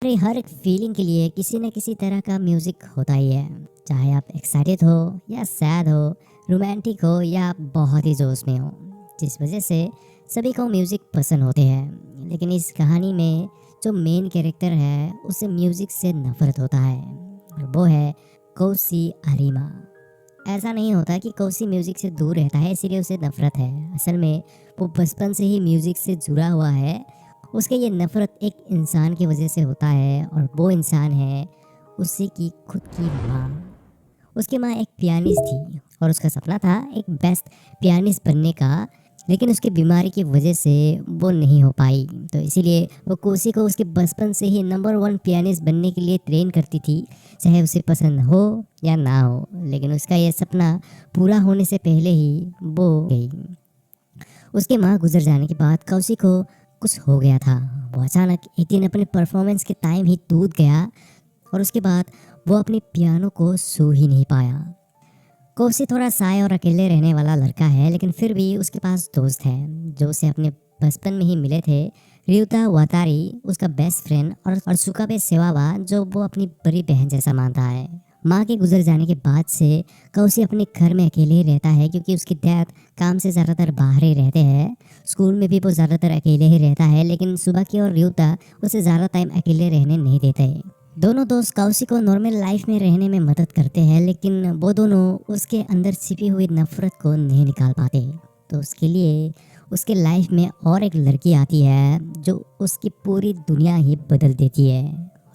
हमारी हर एक फीलिंग के लिए किसी न किसी तरह का म्यूज़िक होता ही है। चाहे आप एक्साइटेड हो या सैड हो, रोमांटिक हो या बहुत ही जोश में हो। जिस वजह से सभी को म्यूज़िक पसंद होते हैं। लेकिन इस कहानी में जो मेन कैरेक्टर है उसे म्यूज़िक से नफ़रत होता है और वो है कोसी अरीमा। ऐसा नहीं होता कि कोसी म्यूज़िक से दूर रहता है इसीलिए उसे नफ़रत है। असल में वो बचपन से ही म्यूज़िक से जुड़ा हुआ है। उसके ये नफ़रत एक इंसान की वजह से होता है और वो इंसान है उसी की खुद की माँ। उसकी माँ एक पियानिस्ट थी और उसका सपना था एक बेस्ट पियानिस्ट बनने का। लेकिन उसकी बीमारी की वजह से वो नहीं हो पाई, तो इसीलिए वो कोसी को उसके बचपन से ही नंबर 1 पियानिस्ट बनने के लिए ट्रेन करती थी, चाहे उसे पसंद हो या ना हो। लेकिन उसका यह सपना पूरा होने से पहले ही वो गई। उसकी माँ गुजर जाने के बाद कौशी को कुछ हो गया था। वो अचानक एक दिन अपने परफॉर्मेंस के टाइम ही टूट गया और उसके बाद वो अपने पियानो को छू ही नहीं पाया। कौशी थोड़ा साय और अकेले रहने वाला लड़का है, लेकिन फिर भी उसके पास दोस्त है जो उसे अपने बचपन में ही मिले थे। ryuta वातारी उसका बेस्ट फ्रेंड और सुकाबे सेवावा जो वो अपनी बड़ी बहन जैसा मानता है। माँ के गुजर जाने के बाद से कौशी अपने घर में अकेले ही रहता है क्योंकि उसके डैड काम से ज़्यादातर बाहर ही रहते हैं। स्कूल में भी वो ज़्यादातर अकेले ही रहता है, लेकिन सुबह की और ryuta उसे ज़्यादा टाइम अकेले रहने नहीं देते। दोनों दोस्त कौशी को नॉर्मल लाइफ में रहने में मदद करते हैं, लेकिन वो दोनों उसके अंदर छिपी हुई नफरत को नहीं निकाल पाते। तो उसके लिए उसके लाइफ में और एक लड़की आती है जो उसकी पूरी दुनिया ही बदल देती है,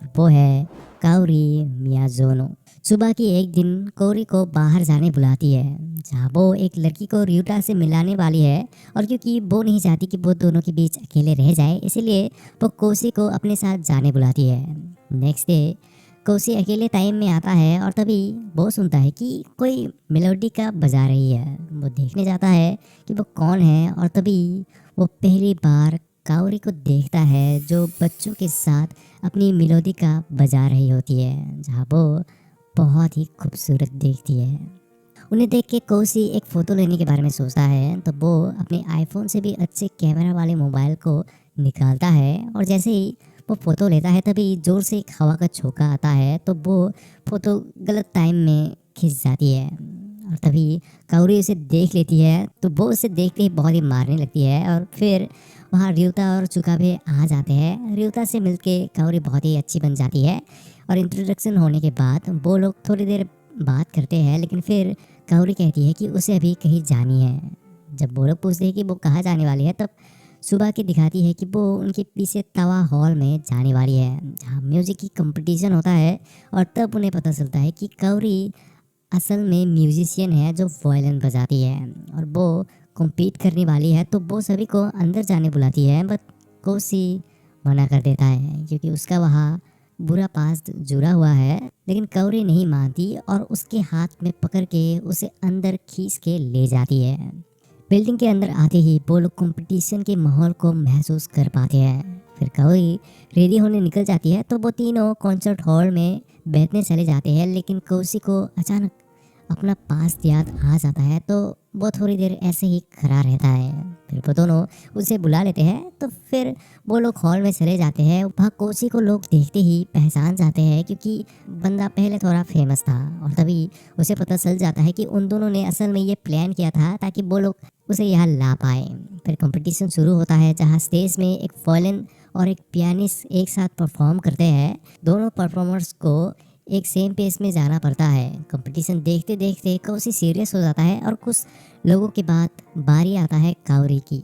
और वो है काओरी मियाज़ोनो। सुबह की एक दिन कोरी को बाहर जाने बुलाती है जहाँ वो एक लड़की को ryuta से मिलाने वाली है, और क्योंकि वो नहीं चाहती कि वो दोनों के बीच अकेले रह जाए इसीलिए वो कोसी को अपने साथ जाने बुलाती है। नेक्स्ट डे कोसी अकेले टाइम में आता है और तभी वो सुनता है कि कोई मेलोडी का बजा रही है। वो देखने जाता है कि वो कौन है और तभी वो पहली बार काओरी को देखता है जो बच्चों के साथ अपनी मेलोडी का बजा रही होती है, जहाँ वो बहुत ही खूबसूरत देखती है। उन्हें देख के कोसी एक फ़ोटो लेने के बारे में सोचता है, तो वो अपने आईफोन से भी अच्छे कैमरा वाले मोबाइल को निकालता है और जैसे ही वो फ़ोटो लेता है तभी ज़ोर से एक हवा का झोंका आता है, तो वो फ़ोटो गलत टाइम में खिंच जाती है और तभी काओरी उसे देख लेती है। तो वो उसे देखते ही बहुत ही मारने लगती है और फिर वहाँ ryuta और सुकाबे आ जाते हैं। ryuta से मिलके काओरी बहुत ही अच्छी बन जाती है और इंट्रोडक्शन होने के बाद वो लोग थोड़ी देर बात करते हैं, लेकिन फिर काओरी कहती है कि उसे अभी कहीं जानी है। जब वो लोग पूछते हैं कि वो कहाँ जाने वाली है, तब सुबह की दिखाती है कि वो उनके पीछे तवा हॉल में जाने वाली है जहाँ म्यूज़िक की कंपटीशन होता है। और तब उन्हें पता चलता है कि काओरी असल में म्यूजिशियन है जो वायलिन बजाती है और वो कॉम्पीट करने वाली है। तो वो सभी को अंदर जाने बुलाती है, बट कोसी मना कर देता है क्योंकि उसका वहाँ बुरा पास्ट जुड़ा हुआ है। लेकिन काओरी नहीं मानती और उसके हाथ में पकड़ के उसे अंदर खींच के ले जाती है। बिल्डिंग के अंदर आते ही वो लोग कंपटीशन के माहौल को महसूस कर पाते हैं। फिर काओरी रेडी होने निकल जाती है, तो वो तीनों कॉन्सर्ट हॉल में बैठने चले जाते हैं। लेकिन कोसी को अचानक अपना पास्ट याद आ जाता है, तो वो थोड़ी देर ऐसे ही खड़ा रहता है। फिर वो दोनों उसे बुला लेते हैं, तो फिर वो लोग हॉल में चले जाते हैं। वहाँ कोसी को लोग देखते ही पहचान जाते हैं क्योंकि बंदा पहले थोड़ा फेमस था, और तभी उसे पता चल जाता है कि उन दोनों ने असल में ये प्लान किया था ताकि वो लोग उसे यहाँ ला पाए। फिर कंपटीशन शुरू होता है जहाँ स्टेज में एक वायलिन और एक पियानिस्ट एक साथ परफॉर्म करते हैं। दोनों परफॉर्मर्स को एक सेम पेस में जाना पड़ता है। कंपटीशन देखते देखते कौशी सीरियस हो जाता है और कुछ लोगों के बाद बारी आता है काओरी की।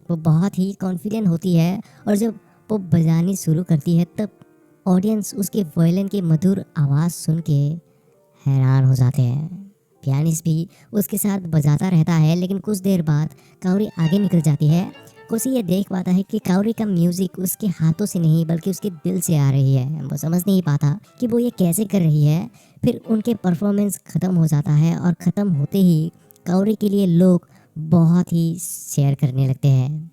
वो बहुत ही कॉन्फिडेंट होती है और जब वो बजानी शुरू करती है तब ऑडियंस उसके वायलिन की मधुर आवाज़ सुन के हैरान हो जाते हैं। पियानिस्ट भी उसके साथ बजाता रहता है, लेकिन कुछ देर बाद काओरी आगे निकल जाती है। कोसी ये देख पाता है कि काओरी का म्यूजिक उसके हाथों से नहीं बल्कि उसके दिल से आ रही है। वो समझ नहीं पाता कि वो ये कैसे कर रही है। फिर उनके परफॉर्मेंस ख़त्म हो जाता है और ख़त्म होते ही काओरी के लिए लोग बहुत ही शेयर करने लगते हैं।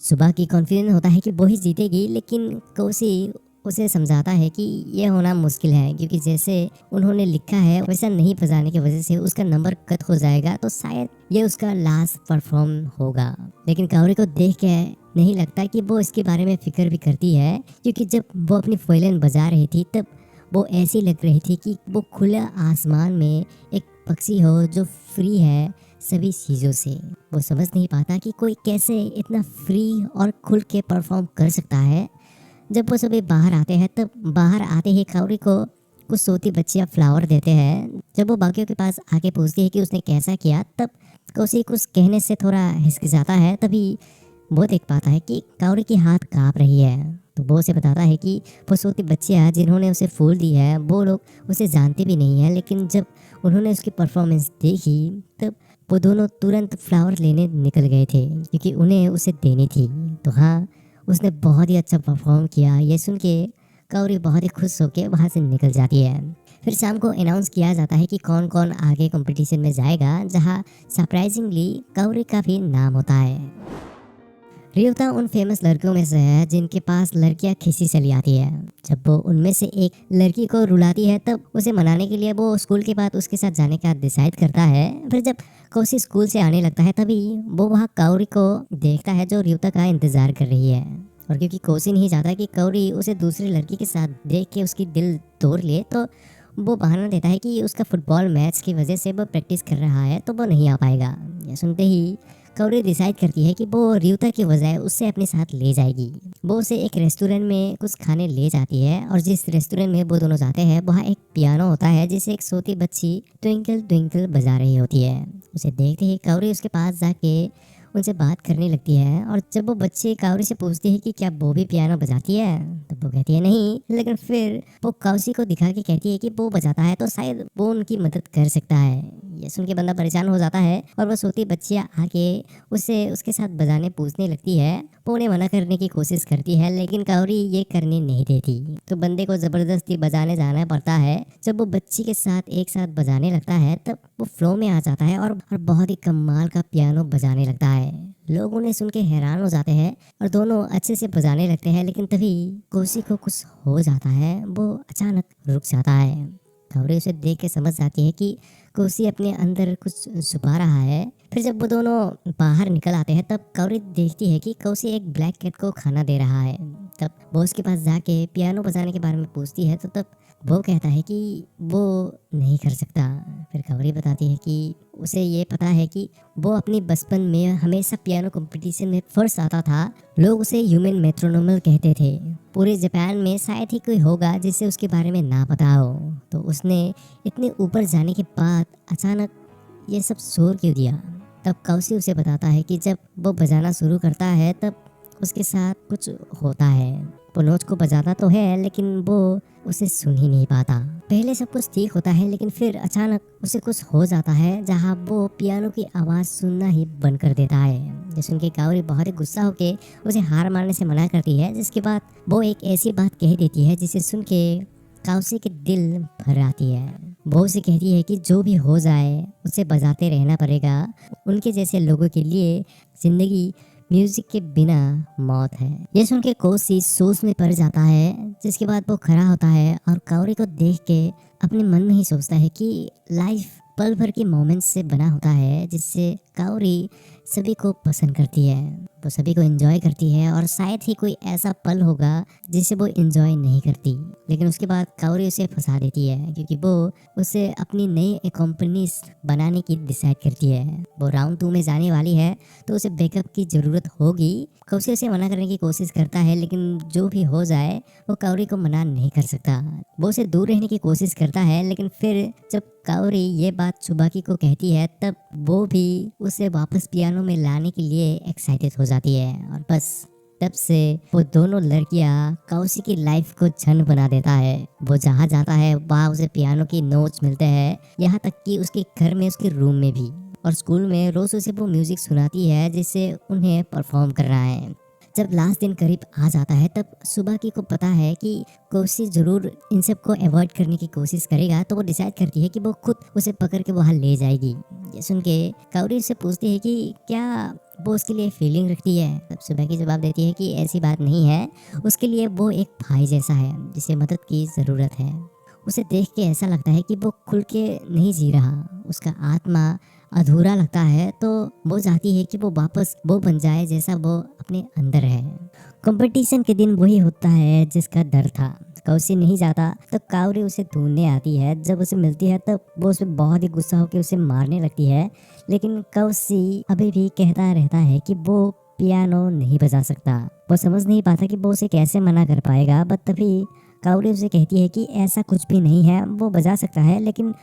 सुबह की कॉन्फिडेंस होता है कि वो ही जीतेगी, लेकिन कोसी उसे समझाता है कि ये होना मुश्किल है, क्योंकि जैसे उन्होंने लिखा है वैसा नहीं बजाने की वजह से उसका नंबर कट हो जाएगा, तो शायद ये उसका लास्ट परफॉर्म होगा। लेकिन कावरी को देख के नहीं लगता कि वो इसके बारे में फिक्र भी करती है, क्योंकि जब वो अपनी वायलिन बजा रही थी तब वो ऐसी लग रही थी कि वो खुला आसमान में एक पक्षी हो जो फ्री है सभी चीज़ों से। वो समझ नहीं पाता कि कोई कैसे इतना फ्री और खुल के परफॉर्म कर सकता है। जब वो सभी बाहर आते हैं तब बाहर आते ही कावरी को कुछ सोती बच्चियाँ फ्लावर देते हैं। जब वो बाकियों के पास आके पूछती है कि उसने कैसा किया, तब कोसी कुछ कहने से थोड़ा हिचकिचाता है। तभी वो देख पाता है कि कावरी की हाथ काँप रही है। तो वो उसे बताता है कि वो सोती बच्चियाँ जिन्होंने उसे फूल दी है वो लोग उसे जानते भी नहीं है, लेकिन जब उन्होंने उसकी परफॉर्मेंस देखी तब वो दोनों तुरंत फ्लावर लेने निकल गए थे, क्योंकि उन्हें उसे देनी थी। तो हाँ, उसने बहुत ही अच्छा परफॉर्म किया। ये सुन के कावरी बहुत ही खुश होकर वहाँ से निकल जाती है। फिर शाम को अनाउंस किया जाता है कि कौन कौन आगे कंपटीशन में जाएगा, जहाँ सरप्राइजिंगली कावरी का भी नाम होता है। रियोता उन फेमस लड़कियों में से है जिनके पास लड़कियां खिसी चली आती है। जब वो उनमें से एक लड़की को रुलाती है तब उसे मनाने के लिए वो स्कूल के बाद उसके साथ जाने का डिसाइड करता है। फिर जब कौशी स्कूल से आने लगता है तभी वो वहाँ कावरी को देखता है जो रियोता का इंतजार कर रही है। और क्योंकि कौशी नहीं चाहता कि कावरी उसे दूसरी लड़की के साथ देख के उसकी दिल तोड़ ले, तो वो बहाना देता है कि उसका फुटबॉल मैच की वजह से वो प्रैक्टिस कर रहा है तो वो नहीं आ पाएगा। यह सुनते ही कावरी डिसाइड करती है कि वो रियोता के बजाय उससे अपने साथ ले जाएगी। वो उसे एक रेस्टोरेंट में कुछ खाने ले जाती है, और जिस रेस्टोरेंट में वो दोनों जाते हैं वहाँ एक पियानो होता है जिसे एक सोती बच्ची ट्विंकल ट्विंकल बजा रही होती है। उसे देखते ही कावरी उसके पास जाके उनसे बात करने लगती है। और जब वो बच्ची कावरी से पूछती है कि क्या वो भी पियानो बजाती है, तो वो कहती है नहीं, लेकिन फिर वो कावसी को दिखा के कहती है कि वो बजाता है तो शायद वो उनकी मदद कर सकता है। ये सुन के बंदा परेशान हो जाता है और वो सोती बच्चियाँ आके उससे उसके साथ बजाने पूछने लगती है। वो उन्हें मना करने की कोशिश करती है, लेकिन कावरी ये करने नहीं देती, तो बंदे को जबरदस्ती बजाने जाना पड़ता है। जब वो बच्ची के साथ एक साथ बजाने लगता है तब वो फ्लो में आ जाता है और बहुत ही कमाल का पियानो बजाने लगता है। लोग उन्हें सुन के हैरान हो जाते हैं और दोनों अच्छे से बजाने लगते हैं। लेकिन तभी कौशी को कुछ हो जाता है, वो अचानक रुक जाता है। कावरी उसे देख के समझ जाती है कि कौशी अपने अंदर कुछ छुपा रहा है। फिर जब वो दोनों बाहर निकल आते हैं तब कावरी देखती है कि कौशी एक ब्लैक कैट को खाना दे रहा है। तब वो उसके पास जाके पियानो बजाने के बारे में पूछती है, तो तब वो कहता है कि वो नहीं कर सकता। फिर कावरी बताती है कि उसे ये पता है कि वो अपनी बचपन में हमेशा पियानो कंपटीशन में फर्स्ट आता था। लोग उसे ह्यूमन मेट्रोनोमल कहते थे। पूरे जापान में शायद ही कोई होगा जिसे उसके बारे में ना पता हो। तो उसने इतने ऊपर जाने के बाद अचानक ये सब शोर क्यों दिया। तब कौशी उसे बताता है कि जब वो बजाना शुरू करता है तब उसके साथ कुछ होता है। वो नोट को बजाता तो है लेकिन वो उसे सुन ही नहीं पाता। पहले सब कुछ ठीक होता है, लेकिन फिर अचानक उसे कुछ हो जाता है जहाँ वो पियानो की आवाज़ सुनना ही बंद कर देता है। ये सुन के कावरी बहुत ही गुस्सा होके उसे हार मारने से मना करती है, जिसके बाद वो एक ऐसी बात कह देती है जिसे सुन के कौशी के दिल भर आती है। वो उसे कहती है कि जो भी हो जाए उसे बजाते रहना पड़ेगा। उनके जैसे लोगों के लिए जिंदगी म्यूजिक के बिना मौत है। ये सुन के कौशी सोच में पड़ जाता है, जिसके बाद वो खड़ा होता है और कावरी को देख के अपने मन में ही सोचता है कि लाइफ पल भर के मोमेंट्स से बना होता है, जिससे कावरी सभी को पसंद करती है, वो सभी को एंजॉय करती है। और शायद ही कोई ऐसा पल होगा जिसे वो एंजॉय नहीं करती। लेकिन उसके बाद कावरी उसे फंसा देती है, क्योंकि वो उसे अपनी नई कंपनी बनाने की डिसाइड करती है। वो राउंड 2 में जाने वाली है तो उसे बैकअप की ज़रूरत होगी। कौशी उसे मना करने की कोशिश करता है, लेकिन जो भी हो जाए वो कावरी को मना नहीं कर सकता। वो उसे दूर रहने की कोशिश करता है, लेकिन फिर जब कावरी ये बात सुबाकी को कहती है तब वो भी उसे वापस पियानो में लाने के लिए एक्साइटेड हो जाती है। और बस तब से वो दोनों लड़कियां कौशी की लाइफ को छन बना देता है। वो जहाँ जाता है वहाँ उसे पियानो की नोट्स मिलते हैं, यहाँ तक कि उसके घर में, उसके रूम में भी। और स्कूल में रोज उसे वो म्यूजिक सुनाती है जिससे उन्हें परफॉर्म करना है। जब लास्ट दिन करीब आ जाता है तब सुबाकी को पता है कि कौशी जरूर इन सब को अवॉइड करने की कोशिश करेगा, तो वो डिसाइड करती है कि वो खुद उसे पकड़ के वहाँ ले जाएगी। ये सुन के कावरी से पूछती है कि क्या वो उसके लिए फीलिंग रखती है। तब सुबह जवाब देती है कि ऐसी बात नहीं है, उसके लिए वो एक भाई जैसा है जिसे मदद की ज़रूरत है। उसे देख के ऐसा लगता है कि वो खुल के नहीं जी रहा, उसका आत्मा अधूरा लगता है, तो वो चाहती है कि वो वापस वो बन जाए जैसा वो अपने अंदर है। कंपटीशन के दिन वही होता है जिसका डर था। कौसी नहीं जाता तो कावरी उसे ढूंढने आती है। जब उसे मिलती है तब वो उसे बहुत ही गुस्सा होकर उसे मारने लगती है, लेकिन कौसी अभी भी कहता रहता है कि वो पियानो नहीं बजा सकता। वो समझ नहीं पाता कि वो उसे कैसे मना कर पाएगा। बट तभी कावरी उसे कहती है कि ऐसा कुछ भी नहीं है, वो बजा सकता है, लेकिन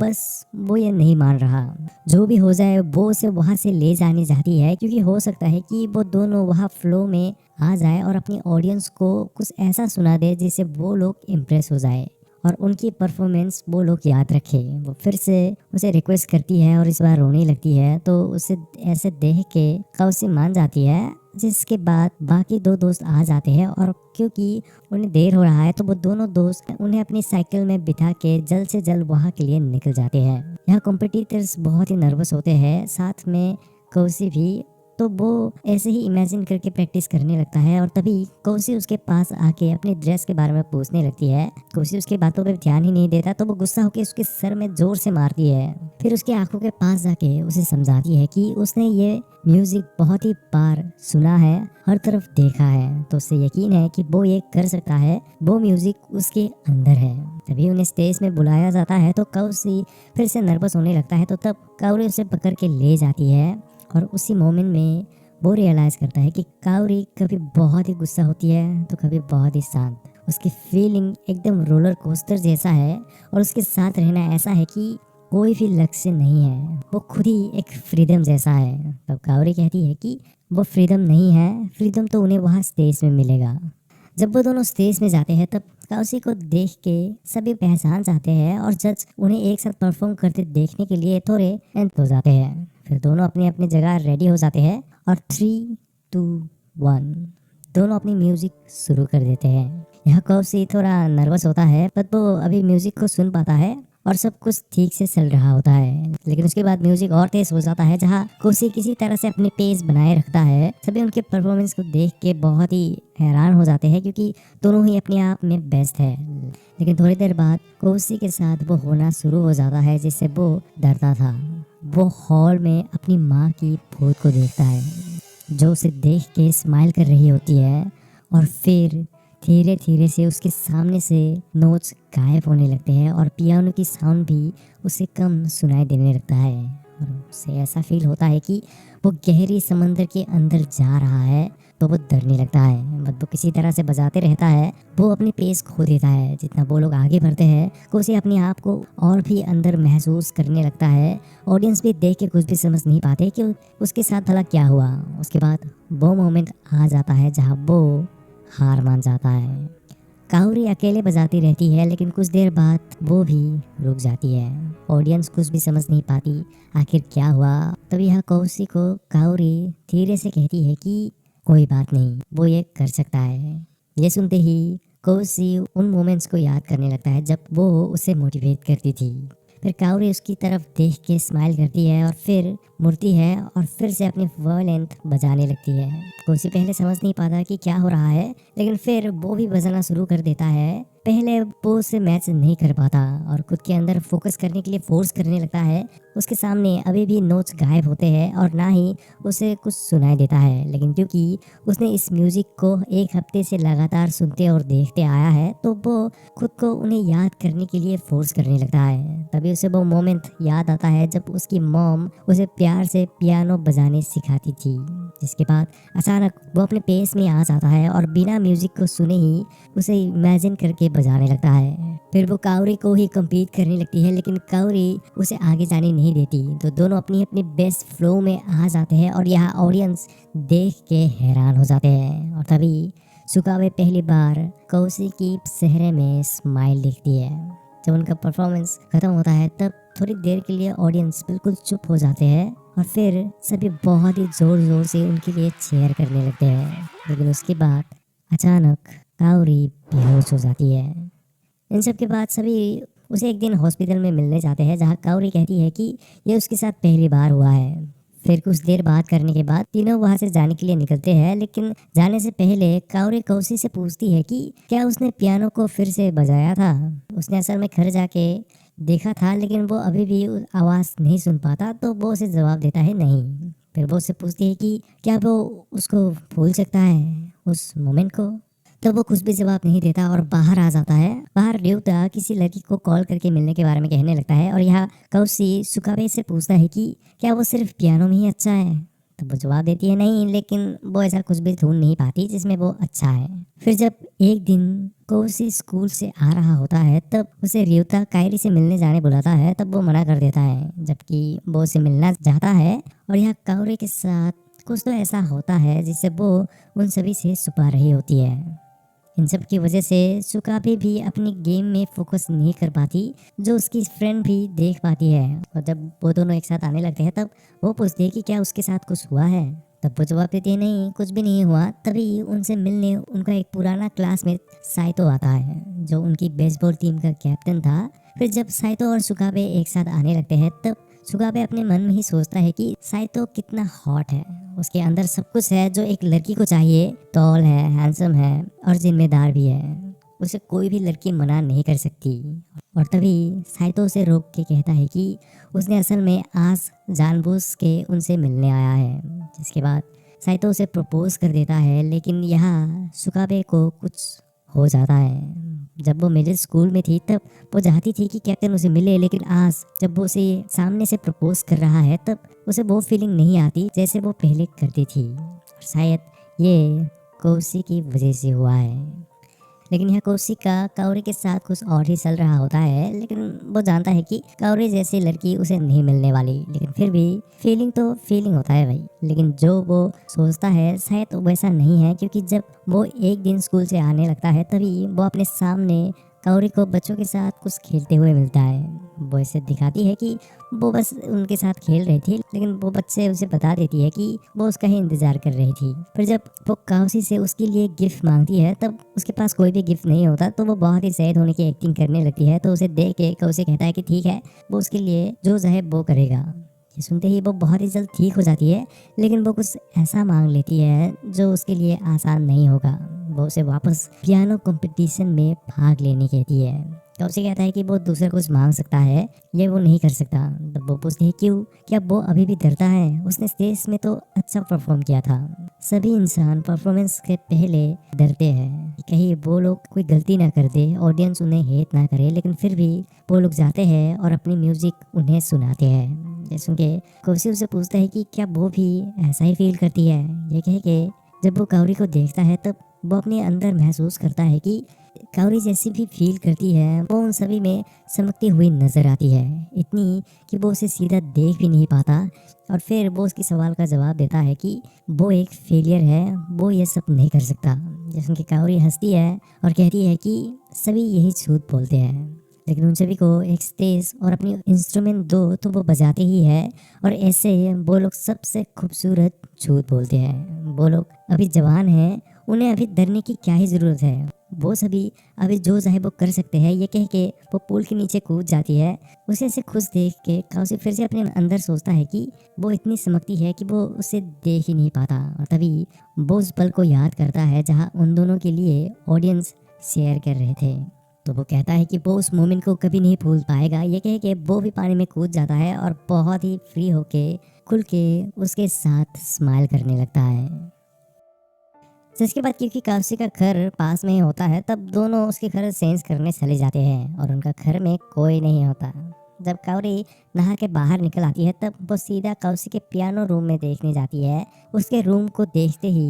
बस वो ये नहीं मान रहा। जो भी हो जाए वो उसे वहाँ से ले जानी चाहती है, क्योंकि हो सकता है कि वो दोनों वहाँ फ्लो में आ जाए और अपनी ऑडियंस को कुछ ऐसा सुना दे जिससे वो लोग इम्प्रेस हो जाए और उनकी परफॉर्मेंस वो लोग याद रखे। वो फिर से उसे रिक्वेस्ट करती है और इस बार रोने लगती है, तो उसे ऐसे देख के कौसी मान जाती है। जिसके बाद बाकी दो दोस्त आ जाते हैं और क्योंकि उन्हें देर हो रहा है तो वो दोनों दोस्त उन्हें अपनी साइकिल में बिठा के जल्द से जल्द वहाँ के लिए निकल जाते हैं। यहाँ कॉम्पिटिटर्स बहुत ही नर्वस होते हैं, साथ में कौसी भी। तो वो ऐसे ही इमेजिन करके प्रैक्टिस करने लगता है और तभी कौसी उसके पास आके अपने ड्रेस के बारे में पूछने लगती है। कौसी उसकी बातों पे ध्यान ही नहीं देता, तो वो गुस्सा होकर उसके सर में जोर से मारती है। फिर उसकी आंखों के पास जाके उसे समझाती है कि उसने ये म्यूजिक बहुत ही बार सुना है, हर तरफ देखा है, तो उससे यकीन है कि वो ये कर सकता है। वो म्यूजिक उसके अंदर है। तभी उन्हें स्टेज में बुलाया जाता है तो कौसी फिर से नर्वस होने लगता है, तो तब कावरी उसे पकड़ के ले जाती है और उसी मोमेंट में वो रियलाइज़ करता है कि कावरी कभी बहुत ही गुस्सा होती है तो कभी बहुत ही शांत। उसकी फीलिंग एकदम रोलर कोस्टर जैसा है और उसके साथ रहना ऐसा है कि कोई भी लक्ष्य नहीं है, वो खुद ही एक फ्रीडम जैसा है। तब कावरी कहती है कि वो फ्रीडम नहीं है, फ्रीडम तो उन्हें वहाँ स्टेज में मिलेगा। जब वो दोनों स्टेज में जाते हैं तब कौसी को देख के सभी पहचान जाते हैं और जज उन्हें एक साथ परफॉर्म करते देखने के लिए थोड़े एंथ हो जाते हैं। फिर दोनों अपनी अपनी जगह रेडी हो जाते हैं और 3, 2, 1 दोनों अपनी म्यूजिक शुरू कर देते हैं। यहाँ कौसी थोड़ा नर्वस होता है, पर वो अभी म्यूजिक को सुन पाता है और सब कुछ ठीक से चल रहा होता है। लेकिन उसके बाद म्यूजिक और तेज हो जाता है, जहाँ कौसी किसी तरह से अपने पेस बनाए रखता है। सभी उनके परफॉर्मेंस को देख के बहुत ही हैरान हो जाते हैं, क्योंकि दोनों ही अपने आप में बेस्ट है। लेकिन थोड़ी देर बाद कौसी के साथ वो होना शुरू हो जाता है जिससे वो डरता था। वो हॉल में अपनी माँ की फोटो को देखता है, जो उसे देख के स्माइल कर रही होती है, और फिर धीरे धीरे से उसके सामने से नोट्स गायब होने लगते हैं और पियानो की साउंड भी उसे कम सुनाई देने लगता है। और उसे ऐसा फील होता है कि वो गहरी समंदर के अंदर जा रहा है, तो वो डरने लगता है। बट वो किसी तरह से बजाते रहता है। वो अपनी पेस खो देता है। जितना वो लोग आगे बढ़ते हैं, उसे अपने आप को और भी अंदर महसूस करने लगता है। ऑडियंस भी देख के कुछ भी समझ नहीं पाते कि उसके साथ भला क्या हुआ। उसके बाद वो मोमेंट आ जाता है जहाँ वो हार मान जाता है। कावरी अकेले बजाती रहती है, लेकिन कुछ देर बाद वो भी रुक जाती है। ऑडियंस कुछ भी समझ नहीं पाती आखिर क्या हुआ। तभी यह कौसी को कावरी धीरे से कहती है कि कोई बात नहीं, वो ये कर सकता है। ये सुनते ही कौसी उन मोमेंट्स को याद करने लगता है जब वो उसे मोटिवेट करती थी। फिर कावरी उसकी तरफ देख के स्माइल करती है और फिर मुड़ती है और फिर से अपनी वायलिन बजाने लगती है। कौसी पहले समझ नहीं पाता कि क्या हो रहा है, लेकिन फिर वो भी बजाना शुरू कर देता है। पहले वो उसे मैच नहीं कर पाता और खुद के अंदर फोकस करने के लिए फोर्स करने लगता है। उसके सामने अभी भी नोट्स गायब होते हैं और ना ही उसे कुछ सुनाई देता है। लेकिन क्योंकि उसने इस म्यूजिक को एक हफ्ते से लगातार सुनते और देखते आया है, तो वो खुद को उन्हें याद करने के लिए फोर्स करने लगता है। तभी उसे वो मोमेंट याद आता है जब उसकी मॉम उसे प्यार से पियानो बजाने सिखाती थी। जिसके बाद अचानक वो अपने पेस में आ जाता है और बिना म्यूजिक को सुने ही उसे इमेजिन करके बजाने लगता है। फिर वो कावरी को ही कम्पीट करने लगती है, लेकिन कावरी उसे आगे जाने नहीं देती। तो दोनों अपनी अपनी बेस्ट फ्लो में आ जाते हैं और यहाँ ऑडियंस देख के हैरान हो जाते हैं। और तभी सुकावे पहली बार कौसी की चेहरे में स्माइल दिखती है। जब उनका परफॉर्मेंस खत्म होता है तब थोड़ी देर के लिए ऑडियंस बिल्कुल चुप हो जाते हैं और फिर सभी बहुत ही जोर जोर से उनके लिए चीयर करने लगते हैं। लेकिन उसके बाद अचानक कावरी बेहोश हो जाती है। इन सब के बाद सभी उसे एक दिन हॉस्पिटल में मिलने जाते हैं, जहाँ कावरी कहती है कि ये उसके साथ पहली बार हुआ है। फिर कुछ देर बात करने के बाद तीनों वहां से जाने के लिए निकलते हैं, लेकिन जाने से पहले काओरी कौसी से पूछती है कि क्या उसने पियानो को फिर से बजाया था। उसने असल में घर जाके देखा था, लेकिन वो अभी भी आवाज़ नहीं सुन पाता, तो वो उसे जवाब देता है नहीं। फिर वो उससे पूछती है कि क्या वो उसको भूल सकता है, उस मोमेंट को। तो वो कुछ भी जवाब नहीं देता और बाहर आ जाता है। बाहर र्यूता किसी लड़की को कॉल करके मिलने के बारे में कहने लगता है और यहाँ कौसी सुकाबे से पूछता है कि क्या वो सिर्फ पियानो में ही अच्छा है। तो वो जवाब देती है नहीं, लेकिन वो ऐसा कुछ भी ढूंढ नहीं पाती जिसमें वो अच्छा है। फिर जब एक दिन कौसी स्कूल से आ रहा होता है तब उसे र्यूता कायरी से मिलने जाने बुलाता है, तब वो मना कर देता है, जबकि वो उसे मिलना चाहता है। और यहाँ काओरी के साथ कुछ तो ऐसा होता है जिससे वो उन सभी से छुपा रही होती है। इन सब की वजह से सुकाबे भी अपनी गेम में फोकस नहीं कर पाती, जो उसकी फ्रेंड भी देख पाती है। और जब वो दोनों एक साथ आने लगते हैं तब वो पूछती है कि क्या उसके साथ कुछ हुआ है। तब वो जवाब देती है नहीं, कुछ भी नहीं हुआ। तभी उनसे मिलने उनका एक पुराना क्लासमेट साइतो आता है, जो उनकी बेसबॉल टीम का कैप्टन था। फिर जब साइतो और सुकाबे एक साथ आने लगते हैं तब सुकाबे अपने मन में ही सोचता है कि साइतो कितना हॉट है, उसके अंदर सब कुछ है जो एक लड़की को चाहिए। टॉल है, हैंडसम है और जिम्मेदार भी है, उसे कोई भी लड़की मना नहीं कर सकती। और तभी साइतो उसे रोक के कहता है कि उसने असल में आज जानबूझ के उनसे मिलने आया है। जिसके बाद साइतो उसे प्रपोज कर देता है, लेकिन यहाँ सुकाबे को कुछ हो जाता है। जब वो मिडिल स्कूल में थी तब वो चाहती थी कि कैप्टन उसे मिले, लेकिन आज जब वो उसे सामने से प्रपोज कर रहा है तब उसे वो फीलिंग नहीं आती जैसे वो पहले करती थी। और शायद ये कौसी की वजह से हुआ है। लेकिन यहाँ कौशिक का काउरी के साथ कुछ और ही चल रहा होता है, लेकिन वो जानता है कि काउरी जैसी लड़की उसे नहीं मिलने वाली। लेकिन फिर भी फीलिंग तो फीलिंग होता है भाई। लेकिन जो वो सोचता है शायद वैसा नहीं है, क्योंकि जब वो एक दिन स्कूल से आने लगता है तभी वो अपने सामने काउरी को बच्चों के साथ कुछ खेलते हुए मिलता है। वो इसे दिखाती है कि वो बस उनके साथ खेल रही थी, लेकिन वो बच्चे उसे बता देती है कि वो उसका ही इंतजार कर रही थी। फिर जब वो काउसी से उसके लिए गिफ्ट मांगती है तब उसके पास कोई भी गिफ्ट नहीं होता, तो वो बहुत ही सैड होने की एक्टिंग करने लगती है। तो उसे देख के काउसी कहता है कि ठीक है, वो उसके लिए जो चाहे वो करेगा। ये सुनते ही वो बहुत ही जल्द ठीक हो जाती है, लेकिन वो कुछ ऐसा मांग लेती है जो उसके लिए आसान नहीं होगा। वो उसे वापस पियानो कंपटीशन में भाग लेने कहती है। तो उसे कहता है कि वो दूसरा कुछ मांग सकता है, ये वो नहीं कर सकता। तब वो पूछती है क्यों, क्या वो अभी भी डरता है? उसने स्टेज में तो अच्छा परफॉर्म किया था। सभी इंसान परफॉर्मेंस के पहले डरते हैं कि कहीं वो लोग कोई गलती ना कर दे, ऑडियंस उन्हें हेट ना करे, लेकिन फिर भी वो लोग जाते हैं और अपनी म्यूजिक उन्हें सुनाते हैं। ये सुन के कौशी उसे पूछता है कि क्या वो भी ऐसा ही फील करती है। ये कह के जब वो काउरी को देखता है तब वो अपने अंदर महसूस करता है कि काउरी जैसी भी फील करती है, वो उन सभी में चमकती हुई नजर आती है, इतनी कि वो उसे सीधा देख भी नहीं पाता। और फिर वो उसके सवाल का जवाब देता है कि वो एक फेलियर है, वो ये सब नहीं कर सकता। जिसमें कि काउरी हंसती है और कहती है कि सभी यही झूठ बोलते हैं, लेकिन उन सभी को एक स्टेज और अपनी इंस्ट्रूमेंट दो तो वो बजाते ही है। और ऐसे वो लोग सबसे खूबसूरत झूठ बोलते हैं। वो लोग अभी जवान हैं, उन्हें अभी डरने की क्या ही ज़रूरत है, वो सभी अभी जो चाहे वो कर सकते हैं। ये कह के वो पुल के नीचे कूद जाती है। उसे ऐसे खुश देख के काउसी फिर से अपने अंदर सोचता है कि वो इतनी चमकती है कि वो उसे देख ही नहीं पाता। और तभी वो उस पल को याद करता है जहाँ उन दोनों के लिए ऑडियंस शेयर कर रहे थे। तो वो कहता है कि वो उस मोमेंट को कभी नहीं भूल पाएगा। ये कह के वो भी पानी में कूद जाता है और बहुत ही फ्री होके खुल के उसके साथ स्माइल करने लगता है। जिसके बाद क्योंकि काउसी का घर पास में ही होता है तब दोनों उसके घर सेंस करने चले जाते हैं और उनका घर में कोई नहीं होता। जब काउरी नहा के बाहर निकल आती है तब वो सीधा काउसी के पियानो रूम में देखने जाती है। उसके रूम को देखते ही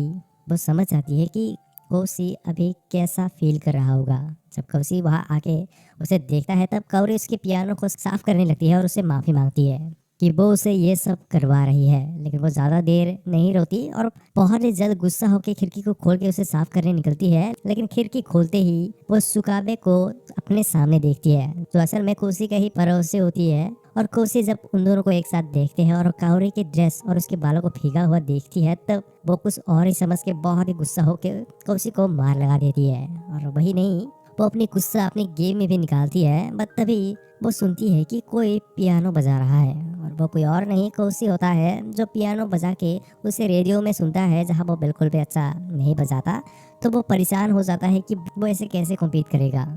वो समझ जाती है कि कौसी अभी कैसा फील कर रहा होगा। जब कौसी वहाँ आके उसे देखता है तब काउरी उसके पियानो को साफ करने लगती है और उससे माफ़ी मांगती है कि वो उसे ये सब करवा रही है। लेकिन वो ज़्यादा देर नहीं रोती और बहुत ही जल्द गुस्सा होकर खिड़की को खोल के उसे साफ करने निकलती है। लेकिन खिड़की खोलते ही वो सुकाबे को अपने सामने देखती है, जो असल में कौसी का ही पड़ोसी होती है। और कौसी जब उन दोनों को एक साथ देखते हैं और काउरी की ड्रेस और उसके बालों को भीगा हुआ देखती है तब वो कुछ और ही समझ के बहुत ही गुस्सा होकर कौसी को मार लगा देती है। और वही नहीं, वो अपनी गुस्सा अपनी गेम में भी निकालती है, बट तभी वो सुनती है कि कोई पियानो बजा रहा है, और वो कोई और नहीं कोसी होता है जो पियानो बजा के उसे रेडियो में सुनता है, जहाँ वो बिल्कुल भी अच्छा नहीं बजाता। तो वो परेशान हो जाता है कि वो ऐसे कैसे कम्पीट करेगा।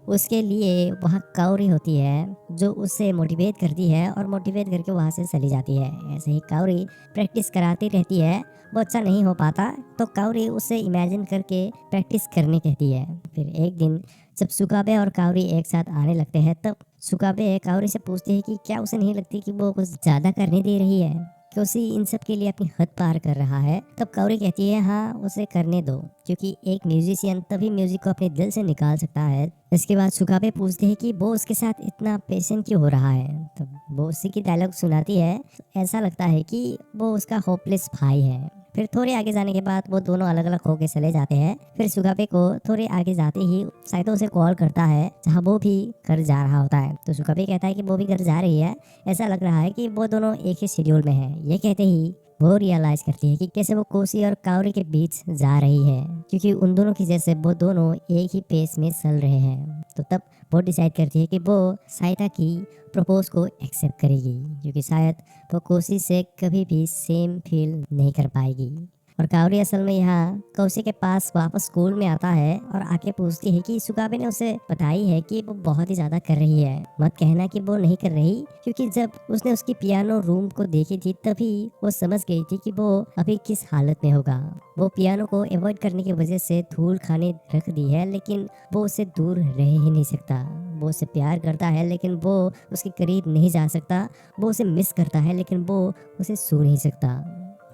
उसके लिए वहाँ काउरी होती है जो उसे मोटिवेट करती है, और मोटिवेट करके वहाँ से चली जाती है। ऐसे ही काउरी प्रैक्टिस कराती रहती है, वो अच्छा नहीं हो पाता तो काउरी उसे इमेजिन करके प्रैक्टिस करने कहती है। फिर एक दिन जब सुकाबे और काउरी एक साथ आने लगते हैं, तब सुकाबे काउरी से पूछती है कि क्या उसे नहीं लगती कि वो कुछ ज़्यादा करने दे रही है, कि उसी इन सब के लिए अपनी हद पार कर रहा है। तब काउरी कहती है हाँ उसे करने दो, क्योंकि एक म्यूजिशियन तभी म्यूजिक को अपने दिल से निकाल सकता है। इसके बाद सुकाबे पूछते हैं कि वो उसके साथ इतना पेशेंट क्यों हो रहा है। तब वो उसी की डायलॉग सुनाती है, ऐसा लगता है कि वो उसका होपलेस भाई है। फिर थोड़े आगे जाने के बाद वो दोनों अलग अलग होके चले जाते हैं। फिर सुकाबे को थोड़े आगे जाते ही साइतो उसे कॉल करता है, जहाँ वो भी घर जा रहा होता है। तो सुकाबे कहता है कि वो भी घर जा रही है, ऐसा लग रहा है कि वो दोनों एक ही शेड्यूल में है। ये कहते ही वो रियलाइज करती है कि कैसे वो कोसी और काउरी के बीच जा रही है, क्योंकि उन दोनों की जैसे वो दोनों एक ही पेस में चल रहे हैं। तो तब वो डिसाइड करती है कि वो साइता की प्रपोज को एक्सेप्ट करेगी, क्योंकि शायद वो कोसी से कभी भी सेम फील नहीं कर पाएगी। और कावरी असल में यहाँ कौशी के पास वापस स्कूल में आता है और आके पूछती है कि सुकाबे ने उसे बताई है कि वो बहुत ही ज्यादा कर रही है, मत कहना कि वो नहीं कर रही, क्योंकि जब उसने उसकी पियानो रूम को देखी थी तभी वो समझ गई थी कि वो अभी किस हालत में होगा। वो पियानो को अवॉइड करने की वजह से धूल खाने रख दी है, लेकिन वो उससे दूर रह ही नहीं सकता। वो उससे प्यार करता है लेकिन वो उसके करीब नहीं जा सकता। वो उसे मिस करता है लेकिन वो उसे छू नहीं सकता,